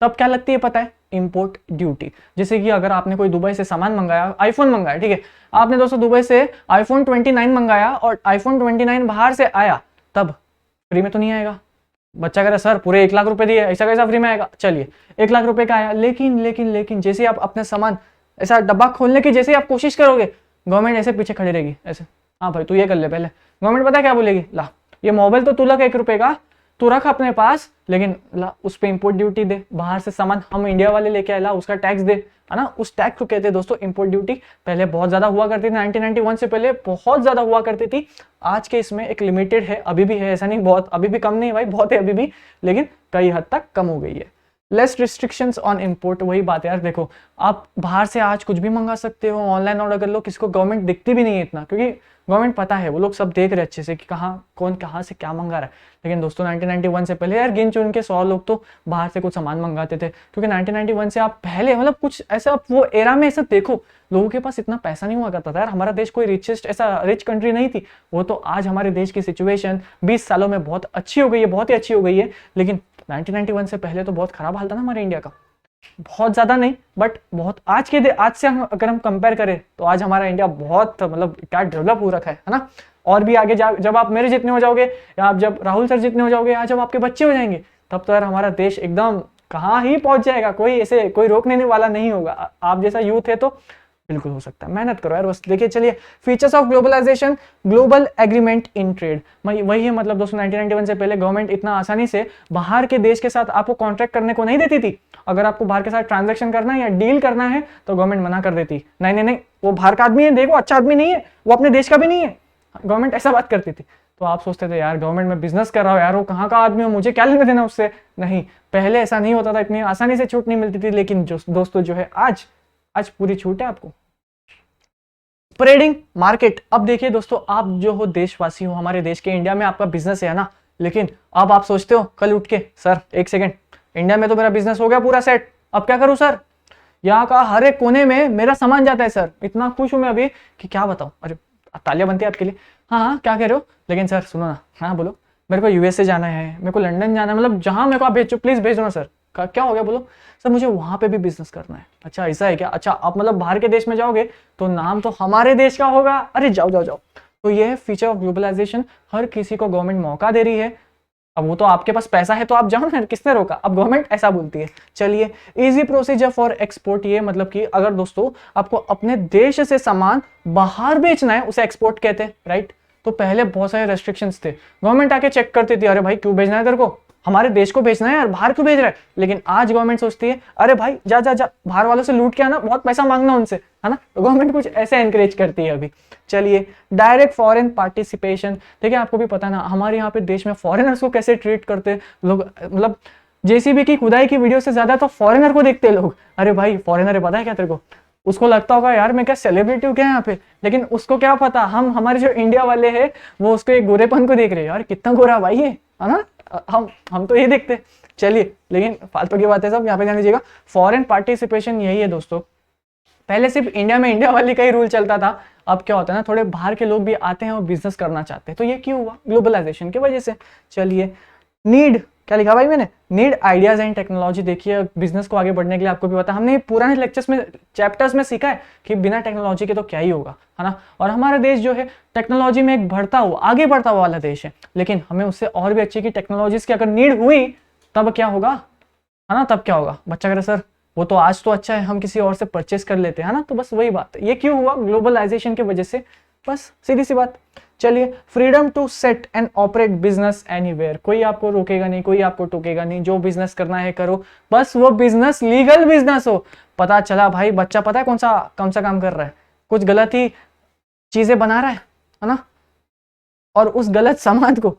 तब क्या लगती है पता है, इंपोर्ट ड्यूटी। जैसे कि अगर आपने कोई दुबई से सामान मंगाया, आईफोन मंगाया, ठीक है, आपने दोस्तों दुबई से आईफोन 29 मंगाया और आईफोन 29 बाहर से आया, तब फ्री में तो नहीं आएगा। बच्चा कह रहा सर पूरे 1 लाख रुपए दिए, ऐसा कैसा फ्री में आएगा? चलिए 1 लाख रुपए का आया, लेकिन जैसे आप अपने सामान ऐसा डब्बा खोलने की जैसे आप कोशिश करोगे, गवर्नमेंट ऐसे पीछे खड़ी रहेगी ऐसे, हाँ भाई तू ये कर ले पहले। गवर्नमेंट पता क्या बोलेगी, ला ये मोबाइल तो तू लग 1 रुपए का, तू रख अपने पास, लेकिन ला उस पर इंपोर्ट ड्यूटी दे, बाहर से सामान हम इंडिया वाले लेके आए, ला उसका टैक्स दे, है ना। उस टैक्स को कहते हैं दोस्तों इंपोर्ट ड्यूटी। पहले बहुत ज्यादा हुआ करती थी, 1991 से पहले बहुत ज्यादा हुआ करती थी। आज के इसमें एक लिमिटेड है, अभी भी है, ऐसा नहीं बहुत, अभी भी कम नहीं भाई, बहुत है अभी भी, लेकिन कई हद तक कम हो गई है। लेस रिस्ट्रिक्शंस ऑन इंपोर्ट, वही बात है यार, देखो आप बाहर से आज कुछ भी मंगा सकते हो, ऑनलाइन ऑर्डर कर लो, किसी को गवर्नमेंट दिखती भी नहीं है इतना, क्योंकि गवर्नमेंट पता है, वो लोग सब देख रहे अच्छे से कि कौन कहाँ से क्या मंगा रहा है। लेकिन दोस्तों 1991 से पहले यार गिन चुन के 100 लोग तो बाहर से कुछ सामान मंगाते थे, क्योंकि 1991 से आप पहले मतलब कुछ ऐसा वो एरा में ऐसा देखो, लोगों के पास इतना पैसा नहीं हुआ करता था यार। हमारा देश कोई रिचेस्ट ऐसा रिच कंट्री नहीं थी, वो तो आज हमारे देश की सिचुएशन 20 सालों में बहुत अच्छी हो गई है, बहुत ही अच्छी हो गई है। लेकिन 1991 से पहले तो बहुत खराब हाल था ना हमारे इंडिया का, बहुत ज्यादा नहीं बट बहुत। आज से अगर हम कंपेयर करें तो आज हमारा इंडिया बहुत मतलब क्या डेवलप हो रखा है ना। और भी आगे जब आप मेरे जितने हो जाओगे, या आप जब राहुल सर जितने हो जाओगे, या जब आपके बच्चे हो जाएंगे, तब तो यार हमारा देश एकदम कहाँ ही पहुंच जाएगा, कोई रोकने वाला नहीं होगा। आप जैसा यूथ है तो बिल्कुल हो सकता है, मेहनत करो यार बस। देखिए चलिए, features of globalisation, global agreement in trade, वही है मतलब दोस्तों 1991 से पहले गवर्नमेंट इतना आसानी से बाहर के देश के साथ आपको कॉन्ट्रैक्ट करने को नहीं देती थी। अगर आपको बाहर के साथ ट्रांजैक्शन करना है या डील करना है तो गवर्नमेंट मना कर देती, नहीं वो बाहर का आदमी है, देखो अच्छा आदमी नहीं है, वो अपने देश का भी नहीं है, गवर्नमेंट ऐसा बात करती थी। तो आप सोचते थे यार गवर्नमेंट में बिजनेस कर रहा हो यार, वो कहाँ का आदमी हो, मुझे क्या लेना देना उससे। नहीं, पहले ऐसा नहीं होता था, इतनी आसानी से छूट नहीं मिलती थी। लेकिन दोस्तों जो है आज पूरी छूट है आपको। ट्रेडिंग मार्केट, अब देखिए दोस्तों, आप जो हो देशवासी हो, हमारे देश के इंडिया में आपका बिजनेस है ना, लेकिन अब आप सोचते हो कल उठ के सर एक सेकेंड, इंडिया में तो मेरा बिजनेस हो गया पूरा सेट, अब क्या करूं सर, यहाँ का हर एक कोने में मेरा सामान जाता है सर, इतना खुश हूं मैं अभी कि क्या बताऊं। अरे तालियां बनती है आपके लिए, हाँ क्या कह रहे हो, लेकिन सर सुनो ना, हाँ बोलो, मेरे को यूएसए जाना है, मेरे को लंदन जाना है, मतलब जहां मेरे को आप भेजो प्लीज भेज दो ना सर। क्या हो गया बोलो, सर मुझे वहां पे भी बिजनेस करना है। अच्छा ऐसा है क्या, अच्छा आप मतलब बाहर के देश में जाओगे तो नाम तो हमारे देश का होगा, अरे जाओ। तो ये है फीचर ऑफ ग्लोबलाइजेशन, हर किसी को गवर्नमेंट मौका दे रही है। अब वो तो आपके पास पैसा है तो आप जाओ ना, किसने रोका, अब गवर्नमेंट ऐसा बोलती है। चलिए, इजी प्रोसीजर फॉर एक्सपोर्ट, ये मतलब कि अगर दोस्तों आपको अपने देश से सामान बाहर बेचना है, उसे एक्सपोर्ट कहते हैं, राइट। तो पहले बहुत सारे रेस्ट्रिक्शंस थे, गवर्नमेंट आके चेक करती थी, अरे भाई क्यों भेजना है तेरे को, हमारे देश को भेजना है यार, बाहर क्यों भेज रहा है। लेकिन आज गवर्नमेंट सोचती है अरे भाई जा बाहर वालों से लूट के आना, बहुत पैसा मांगना उनसे, है ना। तो गवर्नमेंट कुछ ऐसे एनकरेज करती है अभी। चलिए, डायरेक्ट फॉरेन पार्टिसिपेशन, देखिए आपको भी पता ना हमारे यहाँ पे देश में फॉरेनर्स को कैसे ट्रीट करते हैं लोग, मतलब जेसीबी की खुदाई की वीडियो से ज्यादा तो फॉरेनर को देखते हैं लोग। अरे भाई फॉरेनर है, पता है क्या तेरे को, उसको लगता होगा यार मैं क्या सेलिब्रिटी हूँ क्या यहाँ पे, लेकिन उसको क्या पता हमारे जो इंडिया वाले हैं वो उसके एक गोरेपन को देख रहे हैं, यार कितना गोरा भाई है ना। हम तो ये देखते। चलिए, लेकिन फालतू की बात है सब, यहाँ पे ध्यान दीजिएगा। फॉरेन पार्टिसिपेशन यही है दोस्तों, पहले सिर्फ इंडिया में इंडिया वाली का ही रूल चलता था, अब क्या होता है ना, थोड़े बाहर के लोग भी आते हैं और बिजनेस करना चाहते हैं। तो ये क्यों हुआ, ग्लोबलाइजेशन की वजह से। चलिए, नीड, क्या लिखा भाई मैंने, नीड आइडियाज एंड टेक्नोलॉजी। देखिए बिजनेस को आगे बढ़ने के लिए आपको भी पता है, हमने पुराने लेक्चर्स में चैप्टर्स में सीखा है कि बिना टेक्नोलॉजी के तो क्या ही होगा, है ना। और हमारा देश जो है टेक्नोलॉजी में एक बढ़ता हुआ आगे बढ़ता हुआ वाला देश है, लेकिन हमें उससे और भी अच्छी की टेक्नोलॉजीज की अगर नीड हुई तब क्या होगा, है ना। तब क्या होगा, बच्चा कह सर वो तो आज तो अच्छा है, हम किसी और से परचेस कर लेते हैं, है ना। तो बस वही बात है, ये क्यों हुआ, ग्लोबलाइजेशन की वजह से, बस सीधी सी बात। चलिए, freedom to set and operate business anywhere, कोई आपको रोकेगा नहीं, कोई आपको टोकेगा नहीं, जो बिजनेस करना है करो, बस वो बिजनेस लीगल बिजनेस हो। पता चला भाई बच्चा पता है कौन सा काम कर रहा है, कुछ गलत ही चीजें बना रहा है ना, और उस गलत सामान को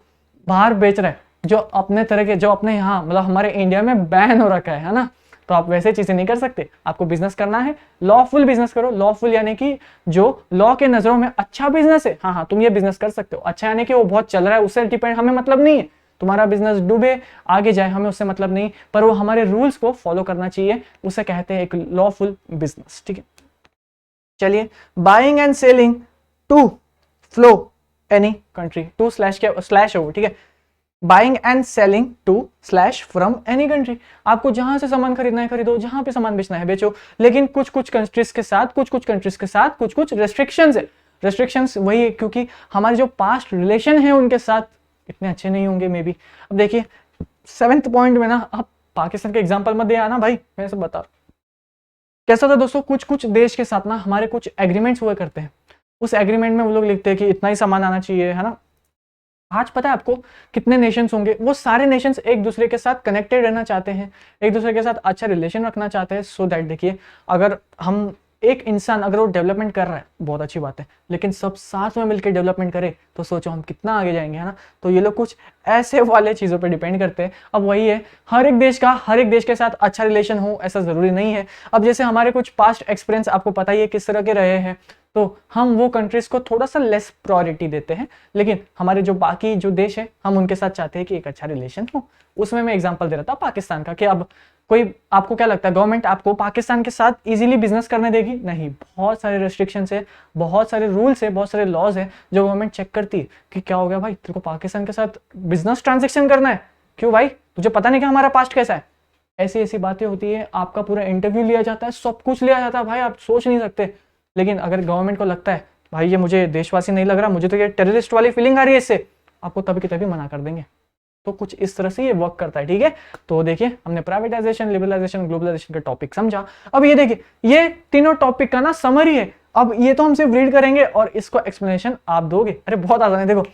बाहर बेच रहा है, जो अपने तरह के, जो अपने यहाँ मतलब हमारे इंडिया में बैन हो रखा है ना। तो आप वैसे चीजें नहीं कर सकते, आपको बिजनेस करना है लॉफुल बिजनेस करो। लॉफुल यानी कि जो लॉ के नजरों में अच्छा बिजनेस है, हाँ तुम ये बिजनेस कर सकते हो। अच्छा यानी कि वो बहुत चल रहा है, उससे डिपेंड हमें मतलब नहीं है, तुम्हारा बिजनेस डूबे आगे जाए हमें उससे मतलब नहीं, पर वो हमारे रूल्स को फॉलो करना चाहिए, उसे कहते हैं एक लॉफुल बिजनेस, ठीक है। चलिए, buying and selling to flow any country, to slash के स्लैश हो, ठीक है। Buying and selling to slash from any country, आपको जहां से सामान खरीदना है खरीदो, जहां पे सामान बेचना है बेचो, लेकिन कुछ कुछ कंट्रीज के साथ कुछ कुछ रेस्ट्रिक्शंस है। रेस्ट्रिक्शंस वही है क्योंकि हमारे जो पास्ट रिलेशन है उनके साथ इतने अच्छे नहीं होंगे मे बी। अब देखिए 7th पॉइंट में ना, आप पाकिस्तान के एग्जाम्पल मत दे आना भाई, मैं सब बता कैसा था दोस्तों, कुछ कुछ देश के साथ ना हमारे कुछ एग्रीमेंट्स हुआ करते हैं, उस एग्रीमेंट में वो लोग लिखते हैं कि इतना ही सामान आना चाहिए, है ना। आज पता है आपको कितने नेशंस होंगे, वो सारे नेशंस एक दूसरे के साथ कनेक्टेड रहना चाहते हैं, एक दूसरे के साथ अच्छा रिलेशन रखना चाहते हैं, सो दैट देखिए अगर हम एक इंसान अगर वो डेवलपमेंट कर रहा है बहुत अच्छी बात है, लेकिन सब साथ में मिलकर डेवलपमेंट करें तो सोचो हम कितना आगे जाएंगे, है ना। तो ये लोग कुछ ऐसे वाले चीज़ों पे डिपेंड करते हैं। अब वही है, हर एक देश के साथ अच्छा रिलेशन हो ऐसा ज़रूरी नहीं है। अब जैसे हमारे कुछ पास्ट एक्सपीरियंस आपको पता ही है किस तरह के रहे हैं, तो हम वो कंट्रीज को थोड़ा सा लेस प्रायोरिटी देते हैं, लेकिन हमारे जो बाकी जो देश है हम उनके साथ चाहते हैं कि एक अच्छा रिलेशन हो। उसमें मैं एग्जांपल दे रहा था पाकिस्तान का, कि अब कोई आपको क्या लगता है गवर्नमेंट आपको पाकिस्तान के साथ इजीली बिजनेस करने देगी? नहीं, बहुत सारे रेस्ट्रिक्शंस है, बहुत सारे रूल्स है, बहुत सारे लॉज है जो गवर्नमेंट चेक करती है कि क्या हो गया भाई तेरे को पाकिस्तान के साथ बिजनेस ट्रांजेक्शन करना है, क्यों भाई तुझे पता नहीं कि हमारा पास्ट कैसा है। ऐसी ऐसी बातें होती है, आपका पूरा इंटरव्यू लिया जाता है, सब कुछ लिया जाता है भाई, आप सोच नहीं सकते। लेकिन अगर गवर्नमेंट को लगता है भाई ये मुझे देशवासी नहीं लग रहा, मुझे तो ये टेररिस्ट वाली फीलिंग आ रही है इससे, आपको तभी की तभी मना कर देंगे। तो कुछ इस तरह से ये वर्क करता है, ठीक है। तो देखिए हमने प्राइवेटाइजेशन, लिबरलाइजेशन, ग्लोबलाइजेशन का टॉपिक समझा। अब ये देखिए ये तीनों टॉपिक का ना समरी है। अब ये तो हम सिर्फ रीड करेंगे और इसको एक्सप्लेनेशन आप दोगे, अरे बहुत आसान है। देखो,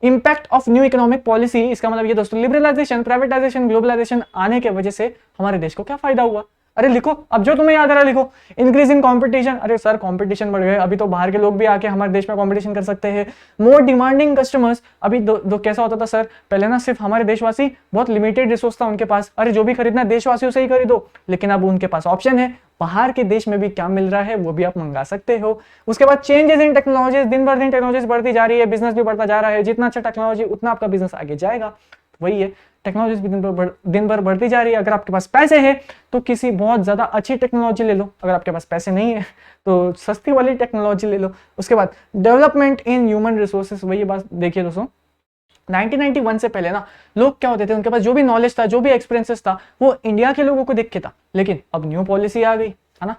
impact of new economic policy, इसका मतलब ये दोस्तों लिबरलाइजेशन, प्राइवेटाइजेशन, ग्लोबलाइजेशन आने के वजह से हमारे देश को क्या फायदा हुआ। अरे लिखो, अब जो तुम्हें याद आ रहा है लिखो। इंक्रीज इन कंपटीशन, अरे सर कंपटीशन बढ़ गए, अभी तो बाहर के लोग भी आके हमारे देश में कंपटीशन कर सकते हैं। मोर डिमांडिंग कस्टमर्स, अभी दो कैसा होता था सर, पहले ना सिर्फ हमारे देशवासी बहुत लिमिटेड रिसोर्स था उनके पास, अरे जो भी खरीदना है देशवासियों से ही खरीदो, लेकिन अब उनके पास ऑप्शन है, बाहर के देश में भी क्या मिल रहा है वो भी आप मंगा सकते हो। उसके बाद चेंजेस इन टेक्नोलॉजीज, दिन भर दिन टेक्नोलॉजीज बढ़ती जा रही है, बिजनेस भी बढ़ता जा रहा है, जितना अच्छा टेक्नोलॉजी उतना आपका बिजनेस आगे जाएगा। वही है, टेक्नोलॉजी भी दिन भर बढ़ती जा रही है। अगर आपके पास पैसे हैं तो किसी बहुत ज्यादा अच्छी टेक्नोलॉजी ले लो, अगर आपके पास पैसे नहीं है तो सस्ती वाली टेक्नोलॉजी ले लो। उसके बाद डेवलपमेंट इन ह्यूमन रिसोर्सेज, वही बात देखिए दोस्तों 1991 से पहले ना लोग क्या होते थे, उनके पास जो भी नॉलेज था, जो भी एक्सपीरियंसेस था, वो इंडिया के लोगों को देख के था। लेकिन अब न्यू पॉलिसी आ गई, है ना।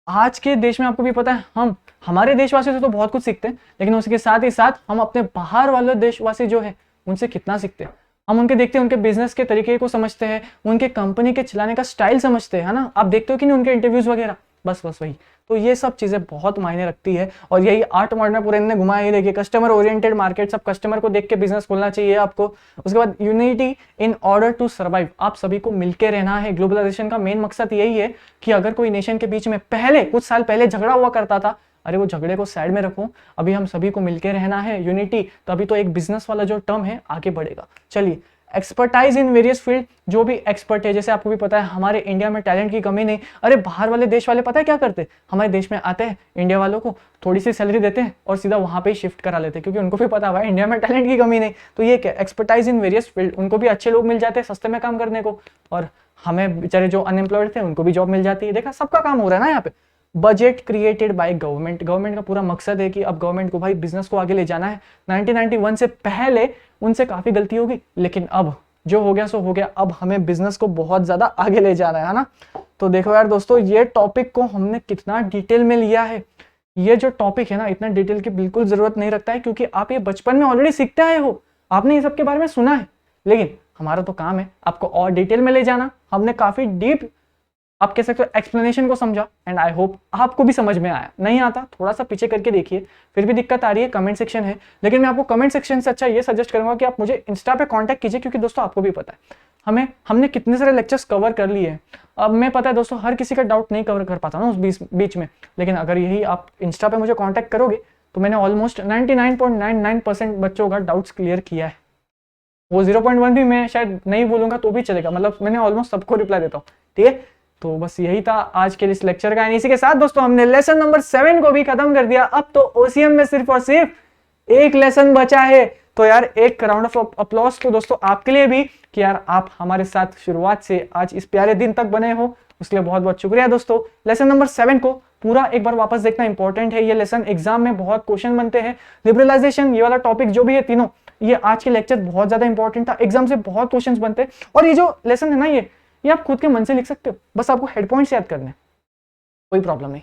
आज के देश में आपको भी पता है, हम हमारे देशवासियों से तो बहुत कुछ सीखते हैं, लेकिन उसके साथ ही साथ हम अपने बाहर वाले देशवासी जो है उनसे कितना सीखते हैं। हम उनके देखते हैं, उनके बिजनेस के तरीके को समझते हैं, उनके कंपनी के चलाने का स्टाइल समझते हैं, है ना। आप देखते हो कि नहीं उनके इंटरव्यूज वगैरह, बस वही। तो ये सब चीजें बहुत मायने रखती है, और यही 8 मॉडल में पूरे इन्होंने घुमाया। ये देखिए कस्टमर ओरिएंटेड मार्केट, सब कस्टमर को देख के बिजनेस खोलना चाहिए आपको। उसके बाद unity in order to survive, आप सभी को मिलकर रहना है। ग्लोबलाइजेशन का मेन मकसद यही है कि अगर कोई नेशन के बीच में पहले कुछ साल पहले झगड़ा हुआ करता था, अरे वो झगड़े को साइड में रखो, अभी हम सभी को मिलकर रहना है, यूनिटी, तभी तो एक बिजनेस वाला जो टर्म है आगे बढ़ेगा। चलिए, एक्सपर्टाइज इन वेरियस फील्ड, जो भी एक्सपर्ट है, जैसे आपको भी पता है हमारे इंडिया में टैलेंट की कमी नहीं। अरे बाहर वाले देश वाले पता है क्या करते हैं, हमारे देश में आते हैं, इंडिया वालों को थोड़ी सी सैलरी देते हैं और सीधा वहां पे ही शिफ्ट करा लेते हैं, क्योंकि उनको भी पता है भाई इंडिया में टैलेंट की कमी नहीं। तो ये क्या, एक्सपर्टाइज इन वेरियस फील्ड, उनको भी अच्छे लोग मिल जाते हैं सस्ते में काम करने को, और हमें बेचारे जो अनएम्प्लॉयड थे उनको भी जॉब मिल जाती है। देखा, सबका काम हो रहा है ना यहाँ पे। Budget created by government, government का पूरा मकसद है कि अब गवर्नमेंट को भाई बिजनेस को आगे ले जाना है। 1991 से पहले उनसे काफी गलती होगी, लेकिन अब जो हो गया सो हो गया, अब हमें बिजनेस को बहुत ज्यादा आगे ले जाना है ना। तो देखो यार दोस्तों, ये टॉपिक को हमने कितना डिटेल में लिया है। ये जो टॉपिक है ना, इतना डिटेल की बिल्कुल जरूरत नहीं रखता है, क्योंकि आप ये बचपन में ऑलरेडी सीखते आए हो, आपने ये सब के बारे में सुना है। लेकिन हमारा तो काम है आपको और डिटेल में ले जाना। हमने काफी डीप, आप कह सकते हो, एक्सप्लेनेशन को समझा, एंड आई होप आपको भी समझ में आया। नहीं आता थोड़ा सा पीछे करके देखिए, फिर भी दिक्कत आ रही है कमेंट सेक्शन है, लेकिन मैं आपको कमेंट सेक्शन से अच्छा ये सजेस्ट करूंगा कि आप मुझे इंस्टा पे कांटेक्ट कीजिए, क्योंकि दोस्तों आपको भी पता है हमने कितने सारे लेक्चर्स कवर कर लिए हैं। अब मैं पता है दोस्तों हर किसी का डाउट नहीं कवर कर पाता ना उस बीच में, लेकिन अगर यही आप इंस्टा पे मुझे कॉन्टैक्ट करोगे तो मैंने ऑलमोस्ट 99.99% बच्चों का डाउट्स क्लियर किया है। वो 0.1 भी मैं शायद नहीं बोलूंगा तो भी चलेगा, मतलब मैंने ऑलमोस्ट सबको रिप्लाई देता हूँ, ठीक है। तो बस यही था आज के इस लेक्चर का। इसी के साथ दोस्तों हमने लेसन नंबर 7 को भी खत्म कर दिया। अब तो ओसीएम में सिर्फ और सिर्फ एक लेसन बचा है। तो यार एक राउंड ऑफ अप्लॉज तो दोस्तों आपके लिए भी, कि यार आप हमारे साथ शुरुआत से आज इस प्यारे दिन तक बने हो, उसके लिए बहुत बहुत शुक्रिया दोस्तों। लेसन नंबर 7 को पूरा एक बार वापस देखना इंपॉर्टेंट है। ये लेसन एग्जाम में बहुत क्वेश्चन बनते हैं। लिबरलाइजेशन, ये वाला टॉपिक जो भी है तीनों, ये आज के लेक्चर बहुत ज्यादा इंपॉर्टेंट था, एग्जाम से बहुत क्वेश्चन बनते हैं। और ये जो लेसन है ना, ये आप खुद के मन से लिख सकते हो, बस आपको हेड पॉइंट्स याद करने, कोई प्रॉब्लम नहीं।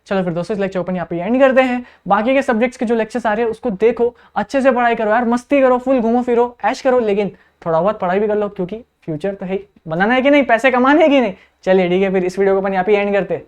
चलो फिर दोस्तों इस लेक्चर ओपन यहाँ पे एंड करते हैं। बाकी के सब्जेक्ट्स के जो लेक्चर्स आ रहे हैं उसको देखो, अच्छे से पढ़ाई करो यार, मस्ती करो, फुल घूमो फिरो, ऐश करो, लेकिन थोड़ा बहुत पढ़ाई भी कर लो, क्योंकि फ्यूचर तो है ही, बनाना है कि नहीं, पैसे कमाने है कि नहीं। चलिए ठीक है, फिर इस वीडियो को अपन यहाँ पे एंड करते हैं।